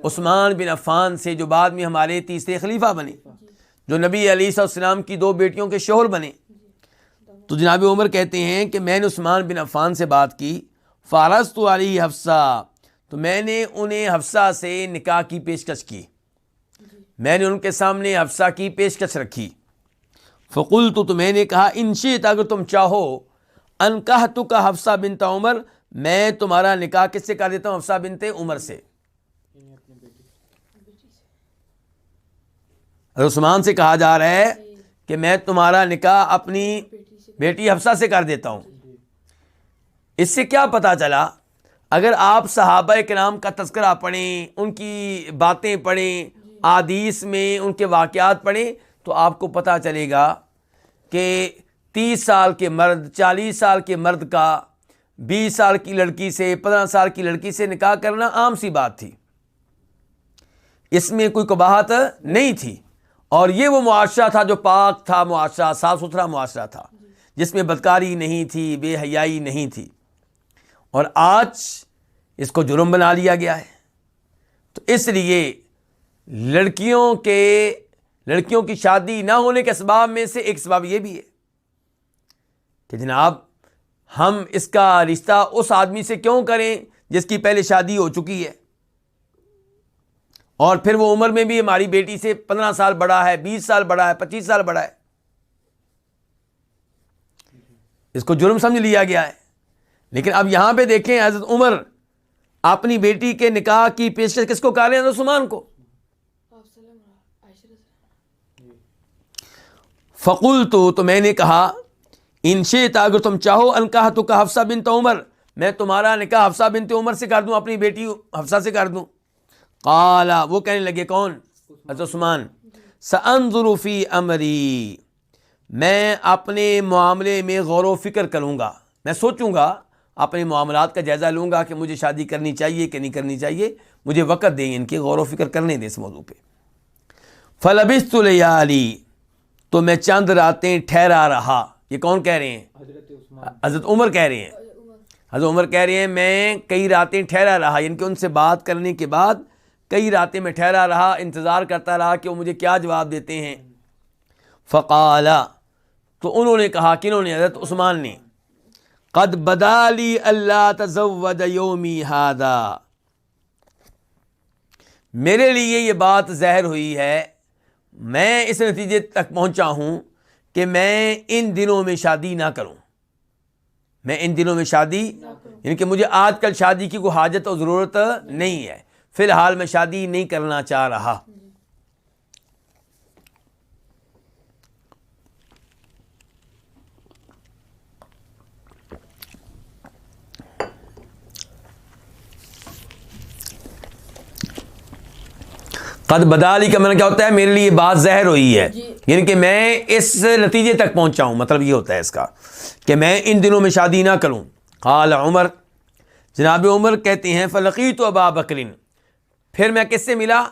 عثمان بن عفان سے، جو بعد میں ہمارے تیسرے خلیفہ بنے، جو نبی علیہ السلام کی 2 بیٹیوں کے شوہر بنے. تو جناب عمر کہتے ہیں کہ میں نے عثمان بن عفان سے بات کی، فارست علیہ حفصہ، تو میں نے انہیں حفصہ سے نکاح کی پیشکش کی، میں نے ان کے سامنے حفصہ کی پیشکش رکھی. فقلت، تو میں نے کہا ان شئت، اگر تم چاہو، انکحتک حفصہ بنت عمر، میں تمہارا نکاح کس سے کر دیتا ہوں؟ حفصہ بنت عمر سے. عثمان سے کہا جا رہا ہے کہ میں تمہارا نکاح اپنی بیٹی حفصہ سے کر دیتا ہوں. اس سے کیا پتہ چلا؟ اگر آپ صحابہ کرام کا تذکرہ پڑھیں، ان کی باتیں پڑھیں، احادیث میں ان کے واقعات پڑھیں، تو آپ کو پتہ چلے گا کہ 30 سال کے مرد، 40 سال کے مرد کا 20 سال کی لڑکی سے، 15 سال کی لڑکی سے نکاح کرنا عام سی بات تھی، اس میں کوئی قباحت نہیں تھی. اور یہ وہ معاشرہ تھا جو پاک تھا، معاشرہ صاف ستھرا معاشرہ تھا، جس میں بدکاری نہیں تھی، بے حیائی نہیں تھی. اور آج اس کو جرم بنا لیا گیا ہے. تو اس لیے لڑکیوں کی شادی نہ ہونے کے اسباب میں سے ایک سبب یہ بھی ہے کہ جناب ہم اس کا رشتہ اس آدمی سے کیوں کریں جس کی پہلے شادی ہو چکی ہے، اور پھر وہ عمر میں بھی ہماری بیٹی سے 15 سال بڑا ہے، 20 سال بڑا ہے، 25 سال بڑا ہے. اس کو جرم سمجھ لیا گیا ہے. لیکن اب یہاں پہ دیکھیں، حضرت عمر اپنی بیٹی کے نکاح کی پیشکش کس کو کر رہے ہیں؟ حضرت عثمان کو. فقلت، تو میں نے کہا ان شئت، اگر تم چاہو، انکحتک حفصہ بنت عمر، میں تمہارا نکاح حفصہ بنت عمر سے کر دوں، اپنی بیٹی حفصہ سے کر دوں. قال، وہ کہنے لگے، کون؟ حضرت عثمان. سانظر فی امری، میں اپنے معاملے میں غور و فکر کروں گا، میں سوچوں گا، اپنے معاملات کا جائزہ لوں گا کہ مجھے شادی کرنی چاہیے کہ نہیں کرنی چاہیے، مجھے وقت دیں، ان کی غور و فکر کرنے دیں اس موضوع پہ. فلبثت لیالی، تو میں چند راتیں ٹھہرا رہا. یہ کون کہہ رہے ہیں؟ حضرت عمر کہہ رہے ہیں. حضرت عمر کہہ رہے ہیں میں کئی راتیں ٹھہرا رہا، یعنی کہ ان سے بات کرنے کے بعد کئی راتیں میں ٹھہرا رہا، انتظار کرتا رہا کہ وہ مجھے کیا جواب دیتے ہیں. فقال، تو انہوں نے کہا، کنہوں نے؟ حضرت عثمان نے. قد بدا لی اللہ تزوج یومی ھذا، میرے لیے یہ بات ظاہر ہوئی ہے، میں اس نتیجے تک پہنچا ہوں کہ میں ان دنوں میں شادی نہ کروں. میں ان دنوں میں شادی، یعنی کہ مجھے آج کل شادی کی کوئی حاجت اور ضرورت نہیں ہے، فی الحال میں شادی نہیں کرنا چاہ رہا. قد بدالی کا معنی کیا ہوتا ہے؟ میرے لیے بات ظاہر ہوئی ہے، یعنی کہ میں اس نتیجے تک پہنچا ہوں، مطلب یہ ہوتا ہے اس کا کہ میں ان دنوں میں شادی نہ کروں. قال عمر، جناب عمر کہتے ہیں فلقیت ابا بکر، پھر میں کس سے ملا؟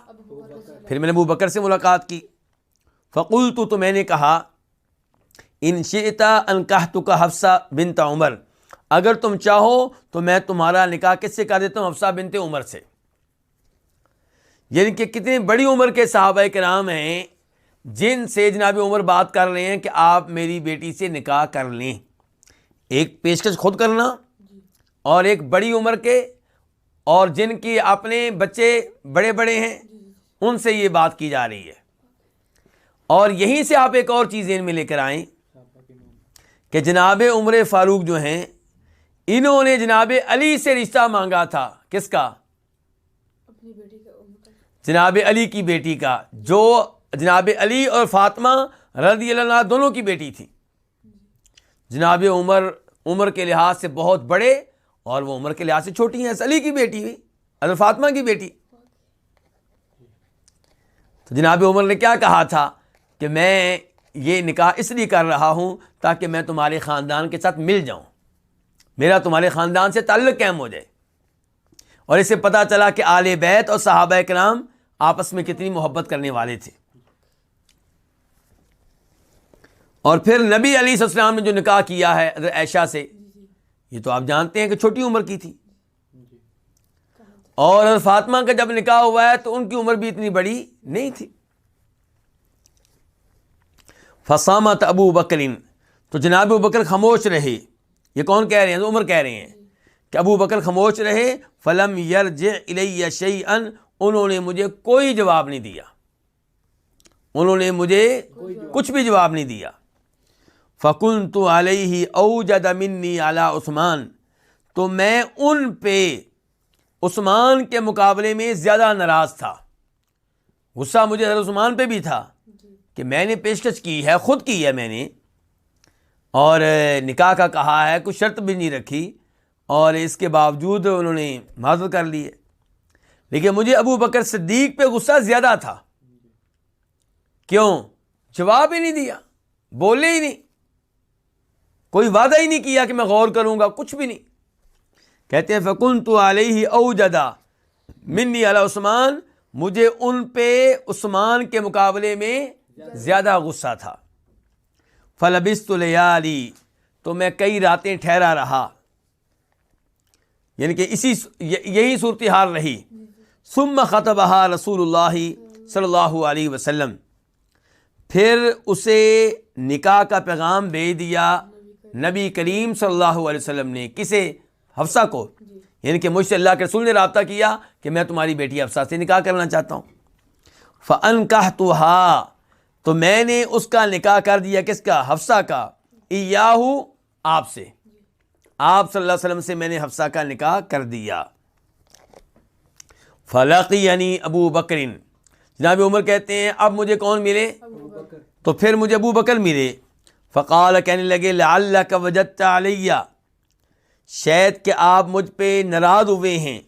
پھر میں نے ابو بکر سے ملاقات کی. فقلت، تو میں نے کہا ان شئت انکحتک حفصہ بنت عمر، اگر تم چاہو تو میں تمہارا نکاح کس سے کر دیتا ہوں؟ حفصہ بنت عمر سے. یعنی کہ کتنی بڑی عمر کے صحابہ کرام ہیں جن سے جناب عمر بات کر رہے ہیں کہ آپ میری بیٹی سے نکاح کر لیں. ایک پیشکش خود کرنا، اور ایک بڑی عمر کے، اور جن کی اپنے بچے بڑے بڑے ہیں، ان سے یہ بات کی جا رہی ہے. اور یہیں سے آپ ایک اور چیز ان میں لے کر آئیں کہ جناب عمر فاروق جو ہیں، انہوں نے جناب علی سے رشتہ مانگا تھا. کس کا؟ جناب علی کی بیٹی کا، جو جناب علی اور فاطمہ رضی اللہ عنہ دونوں کی بیٹی تھی. جناب عمر کے لحاظ سے بہت بڑے، اور وہ عمر کے لحاظ سے چھوٹی ہیں. علی کی بیٹی ہوئی، حضرت فاطمہ کی بیٹی. تو جناب عمر نے کیا کہا تھا کہ میں یہ نکاح اس لیے کر رہا ہوں تاکہ میں تمہارے خاندان کے ساتھ مل جاؤں، میرا تمہارے خاندان سے تعلق قائم ہو جائے۔ اور اس سے پتہ چلا کہ آل بیت اور صحابہ کرام آپس میں کتنی محبت کرنے والے تھے۔ اور پھر نبی علیہ السلام نے جو نکاح کیا ہے حضرت عائشہ سے، یہ تو آپ جانتے ہیں کہ چھوٹی عمر کی تھی، اور حضرت فاطمہ کا جب نکاح ہوا ہے تو ان کی عمر بھی اتنی بڑی نہیں تھی۔ فصامت ابو بکر، تو جناب ابو بکر خاموش رہے۔ یہ کون کہہ رہے ہیں؟ عمر کہہ رہے ہیں کہ ابو بکر خاموش رہے۔ فلم یرجع الی شیئا، انہوں نے مجھے کوئی جواب نہیں دیا، انہوں نے مجھے کچھ بھی جواب نہیں دیا۔ فکنت علیہ اوجد منی علی عثمان، تو میں ان پہ عثمان کے مقابلے میں زیادہ ناراض تھا۔ غصہ مجھے حضرت عثمان پہ بھی تھا کہ میں نے پیشکش کی ہے، خود کی ہے میں نے، اور نکاح کا کہا ہے، کوئی شرط بھی نہیں رکھی، اور اس کے باوجود انہوں نے معذرت کر لی ہے۔ لیکن مجھے ابو بکر صدیق پہ غصہ زیادہ تھا۔ کیوں؟ جواب ہی نہیں دیا، بولے ہی نہیں، کوئی وعدہ ہی نہیں کیا کہ میں غور کروں گا، کچھ بھی نہیں۔ کہتے ہیں فکنت علیہ اوجد منی علی عثمان، مجھے ان پہ عثمان کے مقابلے میں زیادہ غصہ تھا۔ فلبثت لیالی، تو میں کئی راتیں ٹھہرا رہا، یعنی کہ یہی صورتحال رہی۔ ثم خطبہا رسول اللہ صلی اللہ علیہ وسلم، پھر اسے نکاح کا پیغام بھیج دیا نبی کریم صلی اللہ علیہ وسلم نے۔ کسے؟ حفصہ کو، یعنی کہ مجھ سے اللہ کے رسول نے رابطہ کیا کہ میں تمہاری بیٹی حفصہ سے نکاح کرنا چاہتا ہوں۔ فَأَنْكَحْتُهَا، تو میں نے اس کا نکاح کر دیا، کس کا؟ حفصہ کا، ایاہو، آپ سے، آپ صلی اللہ علیہ وسلم سے میں نے حفصہ کا نکاح کر دیا۔ فَلَقِيَنِي ابو بکر، جناب عمر کہتے ہیں اب مجھے کون ملے؟ تو پھر مجھے ابو بکر ملے۔ فقال، کہنے لگے لعلک وجدت علی، شاید کہ آپ مجھ پہ ناراض ہوئے ہیں۔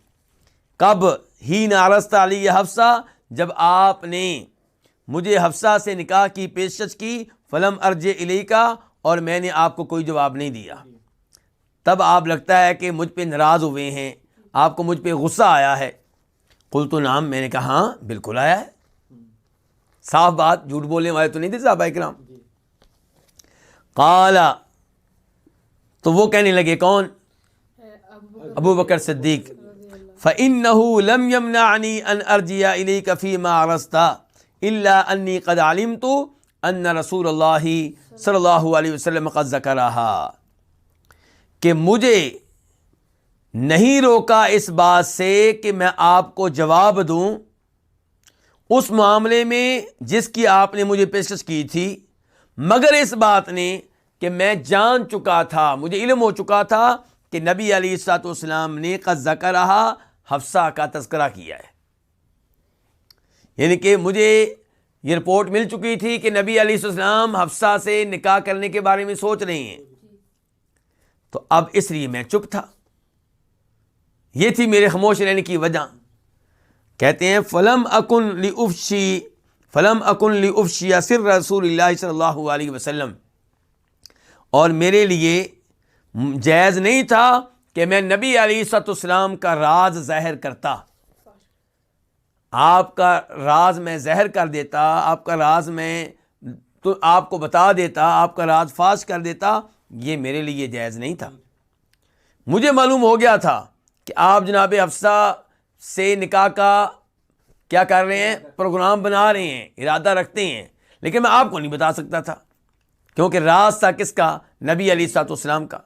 کب؟ حین عرضت علی حفصہ، جب آپ نے مجھے حفصہ سے نکاح کی پیشکش کی، فلم ارجع الیکا، اور میں نے آپ کو کوئی جواب نہیں دیا، تب آپ لگتا ہے کہ مجھ پہ ناراض ہوئے ہیں، آپ کو مجھ پہ غصہ آیا ہے۔ قلت نعم، میں نے کہا ہاں بالکل آیا ہے، صاف بات، جھوٹ بولنے والے تو نہیں تھے صحابہ کرام۔ قال، تو وہ کہنے لگے، کون؟ ابو بکر صدیق، فَإِنَّهُ لَمْ يَمْنَعْنِي أَنْ أَرْجِعَ إِلَيْكَ فِي مَا عَرَضْتَ إِلَّا أَنِّي قَدْ عَلِمْتُ أَنَّ رسول اللہ صلی اللہ علیہ وسلم قد ذکرها، کہ مجھے نہیں روکا اس بات سے کہ میں آپ کو جواب دوں اس معاملے میں جس کی آپ نے مجھے پیشکش کی تھی، مگر اس بات نے کہ میں جان چکا تھا، مجھے علم ہو چکا تھا کہ نبی علیہ الصلوۃ والسلام نے قد ذکرہا، حفصہ کا تذکرہ کیا ہے، یعنی کہ مجھے یہ رپورٹ مل چکی تھی کہ نبی علیہ السلام حفصہ سے نکاح کرنے کے بارے میں سوچ رہے ہیں، تو اب اس لیے میں چپ تھا، یہ تھی میرے خاموش رہنے کی وجہ۔ کہتے ہیں فلم اکن لافشی سر رسول اللہ صلی اللہ علیہ وسلم، اور میرے لیے جائز نہیں تھا کہ میں نبی علیہ السلام کا راز ظاہر کرتا، آپ کا راز میں ظاہر کر دیتا، آپ کا راز میں تو آپ کو بتا دیتا، آپ کا راز فاش کر دیتا، یہ میرے لیے جائز نہیں تھا۔ مجھے معلوم ہو گیا تھا کہ آپ جناب حفصہ سے نکاح کا کیا کر رہے ہیں، پروگرام بنا رہے ہیں، ارادہ رکھتے ہیں، لیکن میں آپ کو نہیں بتا سکتا تھا کیونکہ راز تھا کس کا؟ نبی علیہ الصلوۃ والسلام کا۔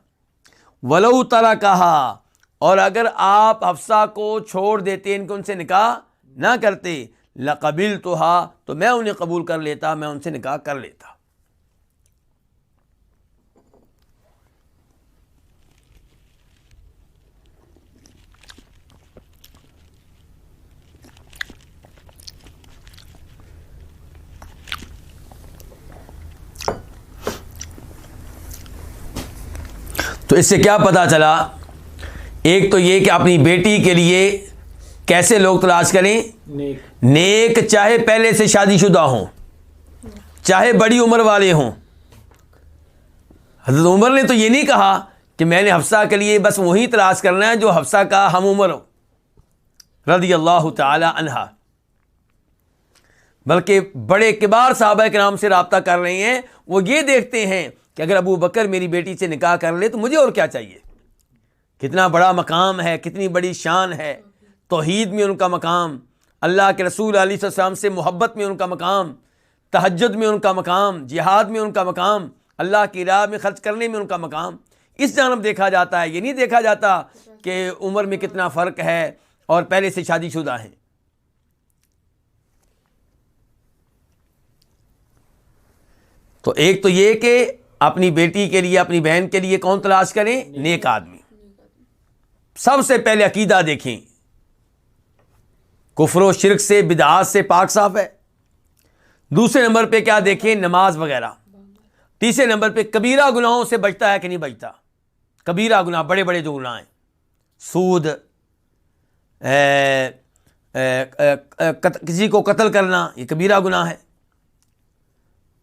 ولو ترکہا، اور اگر آپ حفصہ کو چھوڑ دیتے، ان کو ان سے نکاح نہ کرتے، لقبلتھا، تو میں انہیں قبول کر لیتا، میں ان سے نکاح کر لیتا۔ تو اس سے کیا پتہ چلا؟ ایک تو یہ کہ اپنی بیٹی کے لیے کیسے لوگ تلاش کریں؟ نیک، چاہے پہلے سے شادی شدہ ہوں، چاہے بڑی عمر والے ہوں. حضرت عمر نے تو یہ نہیں کہا کہ میں نے حفصہ کے لیے بس وہی تلاش کرنا ہے جو حفصہ کا ہم عمر ہو رضی اللہ تعالی عنہا، بلکہ بڑے کبار صحابہ کرام سے رابطہ کر رہے ہیں. وہ یہ دیکھتے ہیں کہ اگر ابو بکر میری بیٹی سے نکاح کر لے تو مجھے اور کیا چاہیے. کتنا بڑا مقام ہے، کتنی بڑی شان ہے. توحید میں ان کا مقام، اللہ کے رسول علیہ السلام سے محبت میں ان کا مقام، تہجد میں ان کا مقام، جہاد میں ان کا مقام، اللہ کی راہ میں خرچ کرنے میں ان کا مقام. اس جانب دیکھا جاتا ہے. یہ نہیں دیکھا جاتا کہ عمر میں کتنا فرق ہے اور پہلے سے شادی شدہ ہیں. تو ایک تو یہ کہ اپنی بیٹی کے لیے، اپنی بہن کے لیے کون تلاش کریں؟ نیک آدمی. سب سے پہلے عقیدہ دیکھیں، کفر و شرک سے، بدعات سے پاک صاف ہے. دوسرے نمبر پہ کیا دیکھیں؟ نماز وغیرہ. تیسرے نمبر پہ کبیرہ گناہوں سے بچتا ہے کہ نہیں بچتا. کبیرہ گناہ، بڑے بڑے جو گناہ ہیں، سود، کسی کو قتل کرنا، یہ کبیرہ گناہ ہے.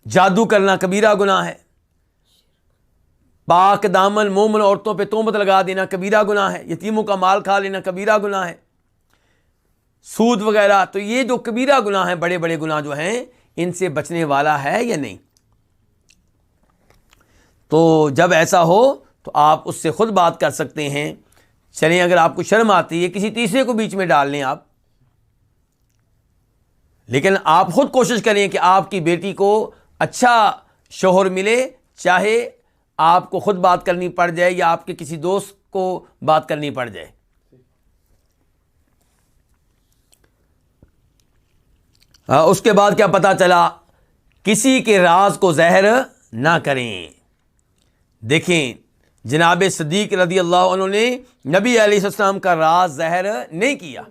جادو کرنا کبیرہ گناہ ہے. پاک دامن مومن عورتوں پہ تہمت لگا دینا کبیرہ گناہ ہے. یتیموں کا مال کھا لینا کبیرہ گناہ ہے. سود وغیرہ. تو یہ جو کبیرہ گناہ ہیں، بڑے بڑے گناہ جو ہیں، ان سے بچنے والا ہے یا نہیں. تو جب ایسا ہو تو آپ اس سے خود بات کر سکتے ہیں. چلیں اگر آپ کو شرم آتی ہے کسی تیسرے کو بیچ میں ڈال لیں آپ، لیکن آپ خود کوشش کریں کہ آپ کی بیٹی کو اچھا شوہر ملے، چاہے آپ کو خود بات کرنی پڑ جائے یا آپ کے کسی دوست کو بات کرنی پڑ جائے. اس کے بعد کیا پتا چلا؟ کسی کے راز کو ظاہر نہ کریں. دیکھیں جناب صدیق رضی اللہ عنہ نے نبی علیہ السلام کا راز ظاہر نہیں کیا.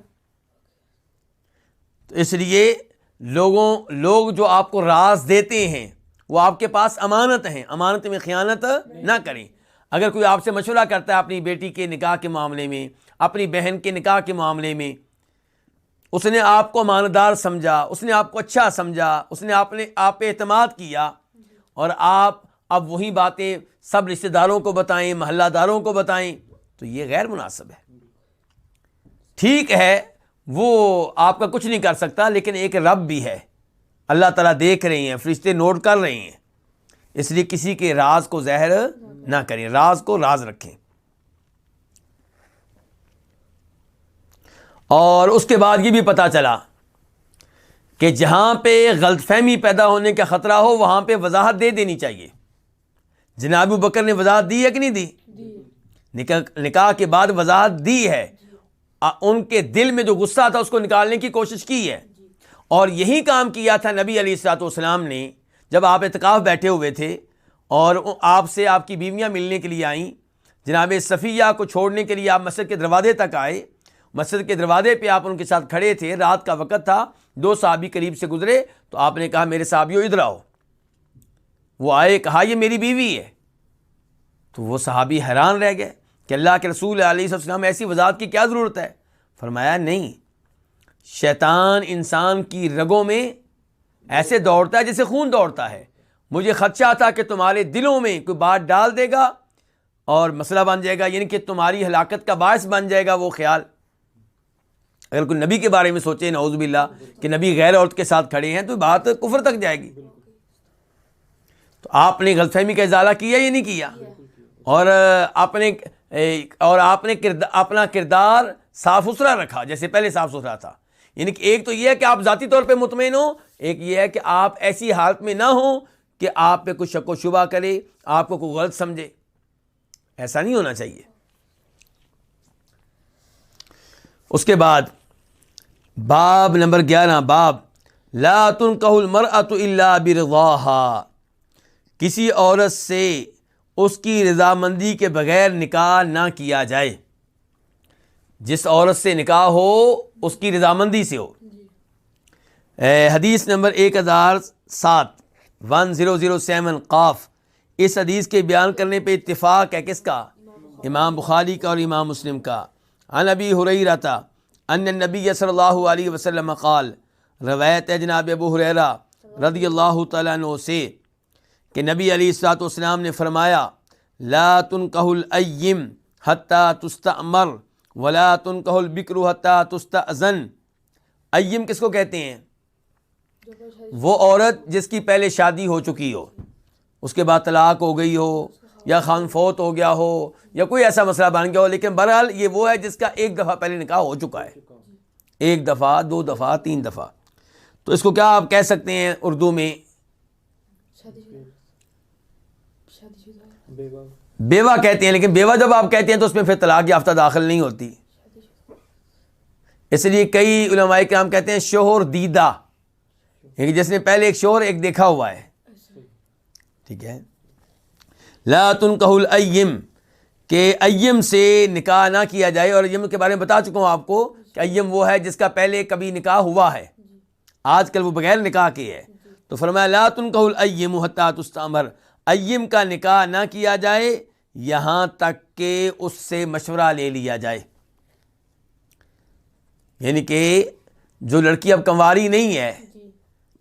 تو اس لیے لوگ جو آپ کو راز دیتے ہیں وہ آپ کے پاس امانت ہیں. امانت میں خیانت نہ کریں. اگر کوئی آپ سے مشورہ کرتا ہے اپنی بیٹی کے نکاح کے معاملے میں، اپنی بہن کے نکاح کے معاملے میں، اس نے آپ کو امانت دار سمجھا، اس نے آپ کو اچھا سمجھا، اس نے آپ پہ اعتماد کیا، اور آپ اب وہی باتیں سب رشتہ داروں کو بتائیں، محلہ داروں کو بتائیں، تو یہ غیر مناسب ہے. ٹھیک ہے وہ آپ کا کچھ نہیں کر سکتا، لیکن ایک رب بھی ہے، اللہ تعالیٰ دیکھ رہے ہیں، فرشتے نوٹ کر رہے ہیں. اس لیے کسی کے راز کو ظاہر نہ کریں، راز کو راز رکھیں. اور اس کے بعد یہ بھی پتا چلا کہ جہاں پہ غلط فہمی پیدا ہونے کا خطرہ ہو وہاں پہ وضاحت دے دینی چاہیے. جناب ابو بکر نے وضاحت دی ہے کہ نہیں دی؟ نکاح کے بعد وضاحت دی ہے. ان کے دل میں جو غصہ تھا اس کو نکالنے کی کوشش کی ہے. اور یہی کام کیا تھا نبی علیہ الصلوۃ والسلام نے جب آپ اعتکاف بیٹھے ہوئے تھے اور آپ سے آپ کی بیویاں ملنے کے لیے آئیں. جناب صفیہ کو چھوڑنے کے لیے آپ مسجد کے دروازے تک آئے. مسجد کے دروازے پہ آپ ان کے ساتھ کھڑے تھے. رات کا وقت تھا. 2 صحابی قریب سے گزرے تو آپ نے کہا میرے صحابیوں ادھر آؤ. وہ آئے، کہا یہ میری بیوی ہے. تو وہ صحابی حیران رہ گئے کہ اللہ کے رسول علیہ السلام ایسی وضاحت کی کیا ضرورت ہے؟ فرمایا نہیں، شیطان انسان کی رگوں میں ایسے دوڑتا ہے جیسے خون دوڑتا ہے. مجھے خدشہ تھا کہ تمہارے دلوں میں کوئی بات ڈال دے گا اور مسئلہ بن جائے گا، یعنی کہ تمہاری ہلاکت کا باعث بن جائے گا وہ خیال. اگر کوئی نبی کے بارے میں سوچے نعوذ باللہ کہ نبی غیر عورت کے ساتھ کھڑے ہیں تو بات کفر تک جائے گی. تو آپ نے غلط فہمی کا ازالہ کیا یا نہیں کیا؟ اور آپ نے اپنا کردار صاف ستھرا رکھا جیسے پہلے صاف ستھرا تھا. یعنی کہ ایک تو یہ ہے کہ آپ ذاتی طور پہ مطمئن ہو، ایک یہ ہے کہ آپ ایسی حالت میں نہ ہوں کہ آپ پہ کوئی شک و شبہ کرے، آپ کو کوئی غلط سمجھے. ایسا نہیں ہونا چاہیے. اس کے بعد باب نمبر 11، باب لا تنکح المرأة الا برضاها. کسی عورت سے اس کی رضامندی کے بغیر نکاح نہ کیا جائے. جس عورت سے نکاح ہو اس کی رضامندی سے ہو. حدیث نمبر 1007 قاف. اس حدیث کے بیان کرنے پہ اتفاق ہے کس کا؟ امام بخاری کا اور امام مسلم کا. عن ابی ہریرہ ان النبی صلی اللہ علیہ وسلم قال. روایت ہے جناب ابو ہریرہ رضی اللہ تعالیٰ عنہ سے کہ نبی علیہ الصلوۃ والسلام نے فرمایا لا تنکح الأیم حتی تستأمر ولا تنکح البکر حتی تستأذن۔ ایم کس کو کہتے ہیں؟ وہ عورت جس کی پہلے شادی ہو چکی ہو، اس کے بعد طلاق ہو گئی ہو یا خان فوت ہو گیا ہو یا کوئی ایسا مسئلہ بن گیا ہو، لیکن بہرحال یہ وہ ہے جس کا ایک دفعہ پہلے نکاح ہو چکا ہے، ایک دفعہ، دو دفعہ، تین دفعہ۔ تو اس کو کیا آپ کہہ سکتے ہیں اردو میں؟ بیوہ کہتے ہیں، لیکن بیوہ جب آپ کہتے ہیں تو اس میں پھر طلاق یافتہ داخل نہیں ہوتی، اس لیے کئی علماء کرام کہتے ہیں شوہر دیدہ، یعنی جس نے پہلے ایک شوہر ایک دیکھا ہوا ہے، ٹھیک ہے۔ لا تنکح الأیم، کہ ایم سے نکاح نہ کیا جائے، اور ایم کے بارے میں بتا چکا ہوں آپ کو کہ ایم وہ ہے جس کا پہلے کبھی نکاح ہوا ہے، آج کل وہ بغیر نکاح کے ہے۔ تو فرمایا لا تنکح الأیم حتی تستأمر، ایم کا نکاح نہ کیا جائے یہاں تک کہ اس سے مشورہ لے لیا جائے، یعنی کہ جو لڑکی اب کنواری نہیں ہے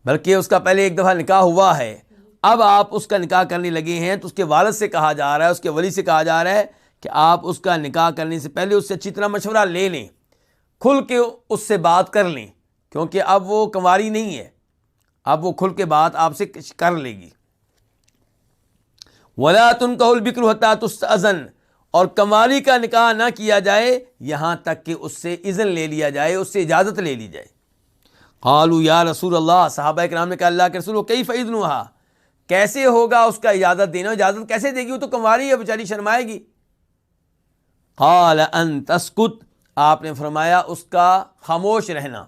بلکہ اس کا پہلے ایک دفعہ نکاح ہوا ہے، اب آپ اس کا نکاح کرنے لگے ہیں تو اس کے والد سے کہا جا رہا ہے، اس کے ولی سے کہا جا رہا ہے کہ آپ اس کا نکاح کرنے سے پہلے اس سے اچھی طرح مشورہ لے لیں، کھل کے اس سے بات کر لیں، کیونکہ اب وہ کنواری نہیں ہے، اب وہ کھل کے بات آپ سے کر لے گی۔ وَلَا تُنْكَحُ الْبِكْرُ حَتَّى تُسْتَأْذَنَ، اور کنواری کا نکاح نہ کیا جائے یہاں تک کہ اس سے اذن لے لیا جائے، اس سے اجازت لے لی جائے۔ قالوا یا رسول اللہ، صحابہ کرام نے کہا اللہ کے رسول کیف اذنها، کیسے ہوگا اس کا اجازت دینا، اجازت کیسے دے گی، وہ تو کنواری ہے، بیچاری شرمائے گی۔ قال ان تسکت، آپ نے فرمایا اس کا خاموش رہنا،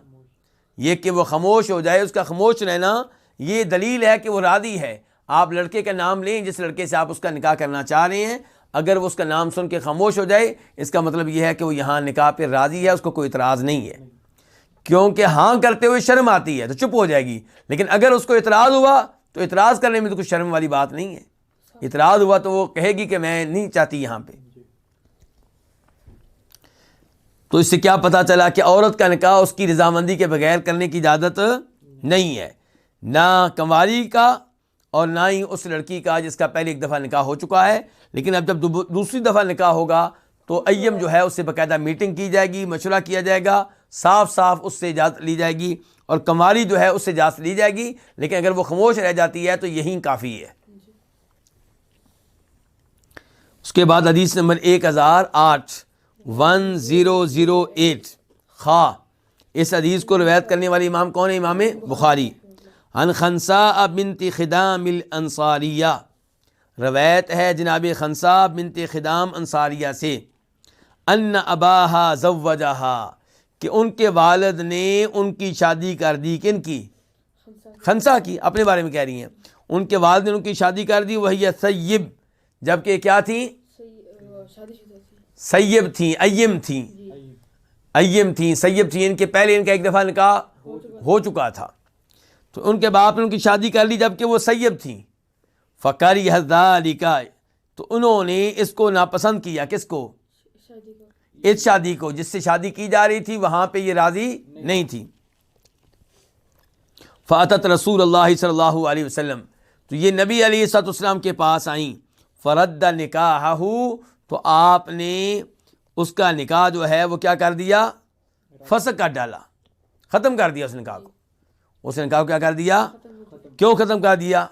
یہ کہ وہ خاموش ہو جائے، اس کا خاموش رہنا یہ دلیل ہے کہ وہ راضی ہے۔ آپ لڑکے کا نام لیں جس لڑکے سے آپ اس کا نکاح کرنا چاہ رہے ہیں، اگر وہ اس کا نام سن کے خاموش ہو جائے اس کا مطلب یہ ہے کہ وہ یہاں نکاح پہ راضی ہے، اس کو کوئی اعتراض نہیں ہے، کیونکہ ہاں کرتے ہوئے شرم آتی ہے تو چپ ہو جائے گی، لیکن اگر اس کو اعتراض ہوا تو اعتراض کرنے میں تو کچھ شرم والی بات نہیں ہے، اعتراض ہوا تو وہ کہے گی کہ میں نہیں چاہتی یہاں پہ۔ تو اس سے کیا پتہ چلا کہ عورت کا نکاح اس کی رضامندی کے بغیر کرنے کی اجازت نہیں ہے، نہ کنواری کا اور نہ ہی اس لڑکی کا جس کا پہلے ایک دفعہ نکاح ہو چکا ہے، لیکن اب جب دوسری دفعہ نکاح ہوگا تو ایم جو ہے اس سے باقاعدہ میٹنگ کی جائے گی، مشورہ کیا جائے گا، صاف صاف اس سے اجازت لی جائے گی، اور کنواری جو ہے اس سے اجازت لی جائے گی، لیکن اگر وہ خاموش رہ جاتی ہے تو یہی کافی ہے۔ اس کے بعد حدیث نمبر 1008 خا، اس حدیث کو روایت کرنے والی امام کون ہے؟ امام بخاری۔ عن خنساء بنت خدام الانصاریہ، روایت ہے جناب خنساء بنت خدام انصاریہ سے، ان اباہا زوجہا، کہ ان کے والد نے ان کی شادی کر دی، کن کی؟ خنساء کی، اپنے بارے میں کہہ رہی ہیں، ان کے والد نے ان کی شادی کر دی، وہی سیب، جبکہ کیا تھیں؟ سیب تھیں، ایم تھیں، ایم تھیں، سیب تھیں، ان کے پہلے ان کا ایک دفعہ نکاح ہو چکا تھا، تو ان کے باپ نے ان کی شادی کر لی جبکہ وہ سیب تھیں۔ فَكَرِهَ ذَلِكَ، تو انہوں نے اس کو ناپسند کیا، کس کو؟ اس شادی کو، جس سے شادی کی جا رہی تھی وہاں پہ یہ راضی نہیں تھی۔ فَأَتَتْ رسول اللہ صلی اللہ علیہ وسلم، تو یہ نبی علیہ الصلوۃ والسلام کے پاس آئیں، فرد نکاحہ، تو آپ نے اس کا نکاح جو ہے وہ کیا کر دیا؟ فسخ کر ڈالا، ختم کر دیا اس نکاح کو، اس نکاح کو کیا کر دیا؟ کیوں ختم کر دیا؟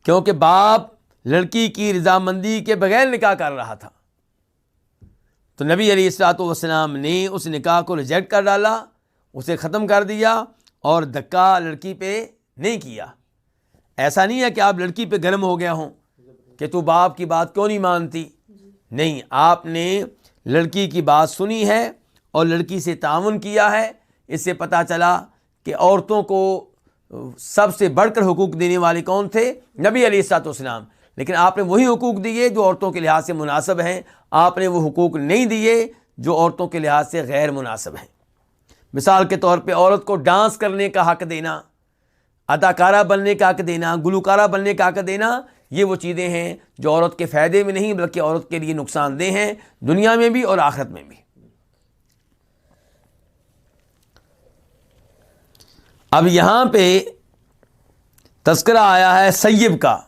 کیونکہ باپ لڑکی کی رضامندی کے بغیر نکاح کر رہا تھا، تو نبی علیہ الصلوۃ والسلام نے اس نکاح کو ریجیکٹ کر ڈالا، اسے ختم کر دیا، اور دھکا لڑکی پہ نہیں کیا۔ ایسا نہیں ہے کہ آپ لڑکی پہ گرم ہو گیا ہوں کہ تو باپ کی بات کیوں نہیں مانتی، نہیں، آپ نے لڑکی کی بات سنی ہے اور لڑکی سے تعاون کیا ہے۔ اس سے پتہ چلا کہ عورتوں کو سب سے بڑھ کر حقوق دینے والے کون تھے؟ نبی علیہ الصلوۃ والسلام، لیکن آپ نے وہی حقوق دیے جو عورتوں کے لحاظ سے مناسب ہیں، آپ نے وہ حقوق نہیں دیے جو عورتوں کے لحاظ سے غیر مناسب ہیں۔ مثال کے طور پہ عورت کو ڈانس کرنے کا حق دینا، اداکارہ بننے کا حق دینا، گلوکارہ بننے کا حق دینا، یہ وہ چیزیں ہیں جو عورت کے فائدے میں نہیں بلکہ عورت کے لیے نقصان دہ ہیں، دنیا میں بھی اور آخرت میں بھی۔ اب یہاں پہ تذکرہ آیا ہے سیب کا،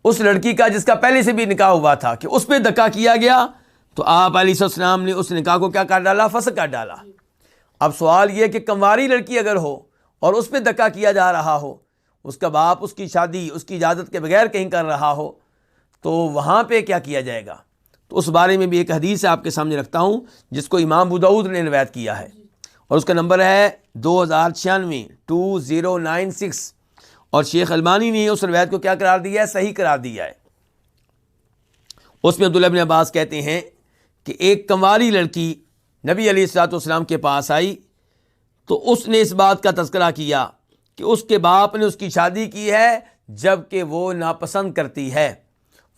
اس لڑکی کا جس کا پہلے سے بھی نکاح ہوا تھا، کہ اس پہ دھکا کیا گیا تو آپ علیہ السلام نے اس نکاح کو کیا کر ڈالا؟ فسخ کر ڈالا۔ اب سوال یہ کہ کنواری لڑکی اگر ہو اور اس پہ دھکا کیا جا رہا ہو، اس کا باپ اس کی شادی اس کی اجازت کے بغیر کہیں کر رہا ہو، تو وہاں پہ کیا کیا جائے گا؟ تو اس بارے میں بھی ایک حدیث آپ کے سامنے رکھتا ہوں جس کو امام ابو داؤد نے روایت کیا ہے، اور اس کا نمبر ہے 2096 اور شیخ البانی نے اس روایت کو کیا قرار دیا ہے؟ صحیح قرار دیا ہے۔ اس میں عبداللہ بن عباس کہتے ہیں کہ ایک کنواری لڑکی نبی علیہ الصلوۃ والسلام کے پاس آئی تو اس نے اس بات کا تذکرہ کیا کہ اس کے باپ نے اس کی شادی کی ہے جب کہ وہ ناپسند کرتی ہے۔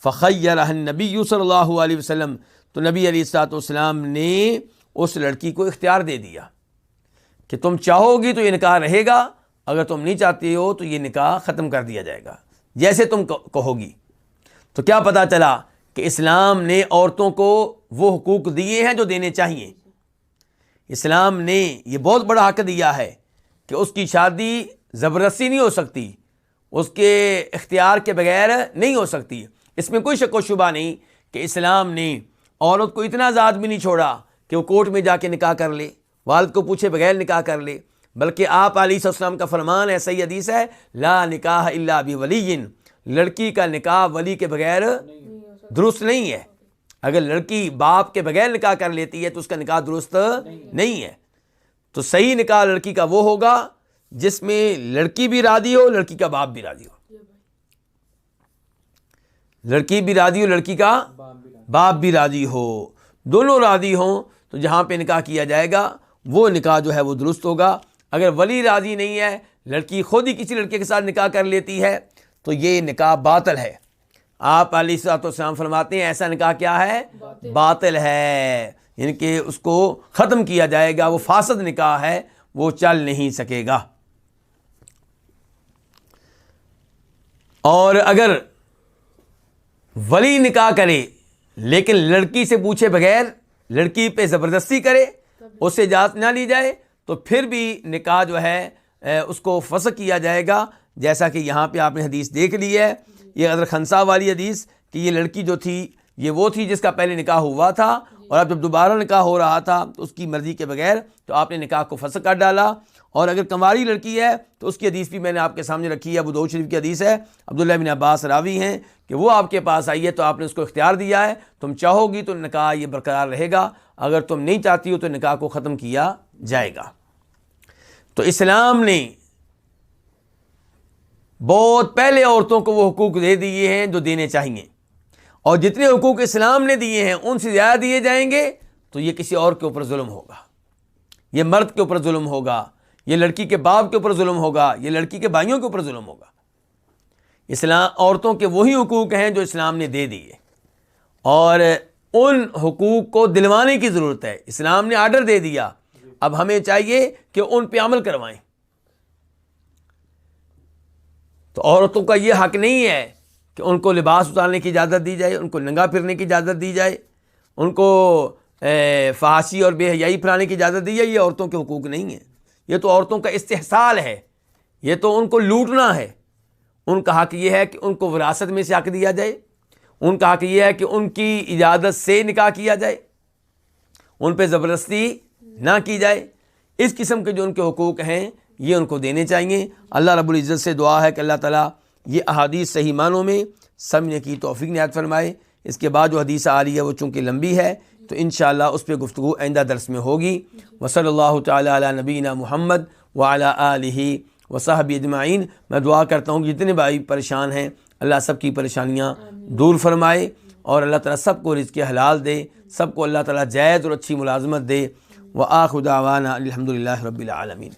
فخیرہ النبی صلی اللہ علیہ وسلم، تو نبی علیہ الصلوۃ والسلام نے اس لڑکی کو اختیار دے دیا کہ تم چاہو گی تو یہ نکاح رہے گا، اگر تم نہیں چاہتے ہو تو یہ نکاح ختم کر دیا جائے گا، جیسے تم کہو گی۔ تو کیا پتہ چلا کہ اسلام نے عورتوں کو وہ حقوق دیے ہیں جو دینے چاہیے۔ اسلام نے یہ بہت بڑا حق دیا ہے کہ اس کی شادی زبردستی نہیں ہو سکتی، اس کے اختیار کے بغیر نہیں ہو سکتی۔ اس میں کوئی شک و شبہ نہیں کہ اسلام نے عورت کو اتنا آزاد بھی نہیں چھوڑا کہ وہ کورٹ میں جا کے نکاح کر لے، والد کو پوچھے بغیر نکاح کر لے، بلکہ آپ علیہ السلام کا فرمان ہے، صحیح حدیث ہے، لا نکاح الا بولی، لڑکی کا نکاح ولی کے بغیر درست نہیں ہے۔ اگر لڑکی باپ کے بغیر نکاح کر لیتی ہے تو اس کا نکاح درست نہیں ہے۔ تو صحیح نکاح لڑکی کا وہ ہوگا جس میں لڑکی بھی راضی ہو، لڑکی کا باپ بھی راضی ہو، لڑکی بھی راضی ہو، لڑکی کا باپ بھی راضی ہو، دونوں راضی ہوں تو جہاں پہ نکاح کیا جائے گا وہ نکاح جو ہے وہ درست ہوگا۔ اگر ولی راضی نہیں ہے، لڑکی خود ہی کسی لڑکے کے ساتھ نکاح کر لیتی ہے تو یہ نکاح باطل ہے۔ آپ علیہ الصلوۃ والسلام فرماتے ہیں ایسا نکاح کیا ہے؟ باطل ہے، یعنی کہ اس کو ختم کیا جائے گا، وہ فاسد نکاح ہے، وہ چل نہیں سکے گا۔ اور اگر ولی نکاح کرے لیکن لڑکی سے پوچھے بغیر لڑکی پہ زبردستی کرے، اس سے اجازت نہ لی جائے، تو پھر بھی نکاح جو ہے اس کو فسخ کیا جائے گا، جیسا کہ یہاں پہ آپ نے حدیث دیکھ لی ہے، یہ حضرت خنسا والی حدیث کہ یہ لڑکی جو تھی یہ وہ تھی جس کا پہلے نکاح ہوا تھا، اور اب جب دوبارہ نکاح ہو رہا تھا تو اس کی مرضی کے بغیر تو آپ نے نکاح کو فسخ کر ڈالا۔ اور اگر کنواری لڑکی ہے تو اس کی حدیث بھی میں نے آپ کے سامنے رکھی ہے، ابو داؤد شریف کی حدیث ہے، عبداللہ بن عباس راوی ہیں کہ وہ آپ کے پاس آئی ہے تو آپ نے اس کو اختیار دیا ہے، تم چاہو گی تو نکاح یہ برقرار رہے گا، اگر تم نہیں چاہتی ہو تو نکاح کو ختم کیا جائے گا۔ تو اسلام نے بہت پہلے عورتوں کو وہ حقوق دے دیے ہیں جو دینے چاہیے، اور جتنے حقوق اسلام نے دیے ہیں ان سے زیادہ دیے جائیں گے تو یہ کسی اور کے اوپر ظلم ہوگا، یہ مرد کے اوپر ظلم ہوگا، یہ لڑکی کے باپ کے اوپر ظلم ہوگا، یہ لڑکی کے بھائیوں کے اوپر ظلم ہوگا۔ اسلام عورتوں کے وہی حقوق ہیں جو اسلام نے دے دیے، اور ان حقوق کو دلوانے کی ضرورت ہے۔ اسلام نے آرڈر دے دیا، اب ہمیں چاہیے کہ ان پہ عمل کروائیں۔ تو عورتوں کا یہ حق نہیں ہے کہ ان کو لباس اتارنے کی اجازت دی جائے، ان کو ننگا پھرنے کی اجازت دی جائے، ان کو فحاشی اور بے حیائی پھیلانے کی اجازت دی جائے۔ یہ عورتوں کے حقوق نہیں ہیں، یہ تو عورتوں کا استحصال ہے، یہ تو ان کو لوٹنا ہے۔ ان کا حق یہ ہے کہ ان کو وراثت میں سے حق دیا جائے، ان کا حق یہ ہے کہ ان کی اجازت سے نکاح کیا جائے، ان پہ زبردستی نہ کی جائے۔ اس قسم کے جو ان کے حقوق ہیں یہ ان کو دینے چاہیے۔ اللہ رب العزت سے دعا ہے کہ اللہ تعالیٰ یہ احادیث صحیح معنوں میں سمجھنے کی توفیق عنایت فرمائے۔ اس کے بعد جو حدیث آ رہی ہے وہ چونکہ لمبی ہے تو انشاءاللہ اس پہ گفتگو آئندہ درس میں ہوگی۔ وصلی اللہ تعالی علی نبینا محمد وعلی آلہ وصحبہ اجمعین۔ میں دعا کرتا ہوں کہ جتنے بھائی پریشان ہیں اللہ سب کی پریشانیاں دور فرمائے، اور اللہ تعالیٰ سب کو رزق حلال دے، سب کو اللہ تعالیٰ جائز اور اچھی ملازمت دے۔ وآخر دعوانا الحمدللہ رب العالمین۔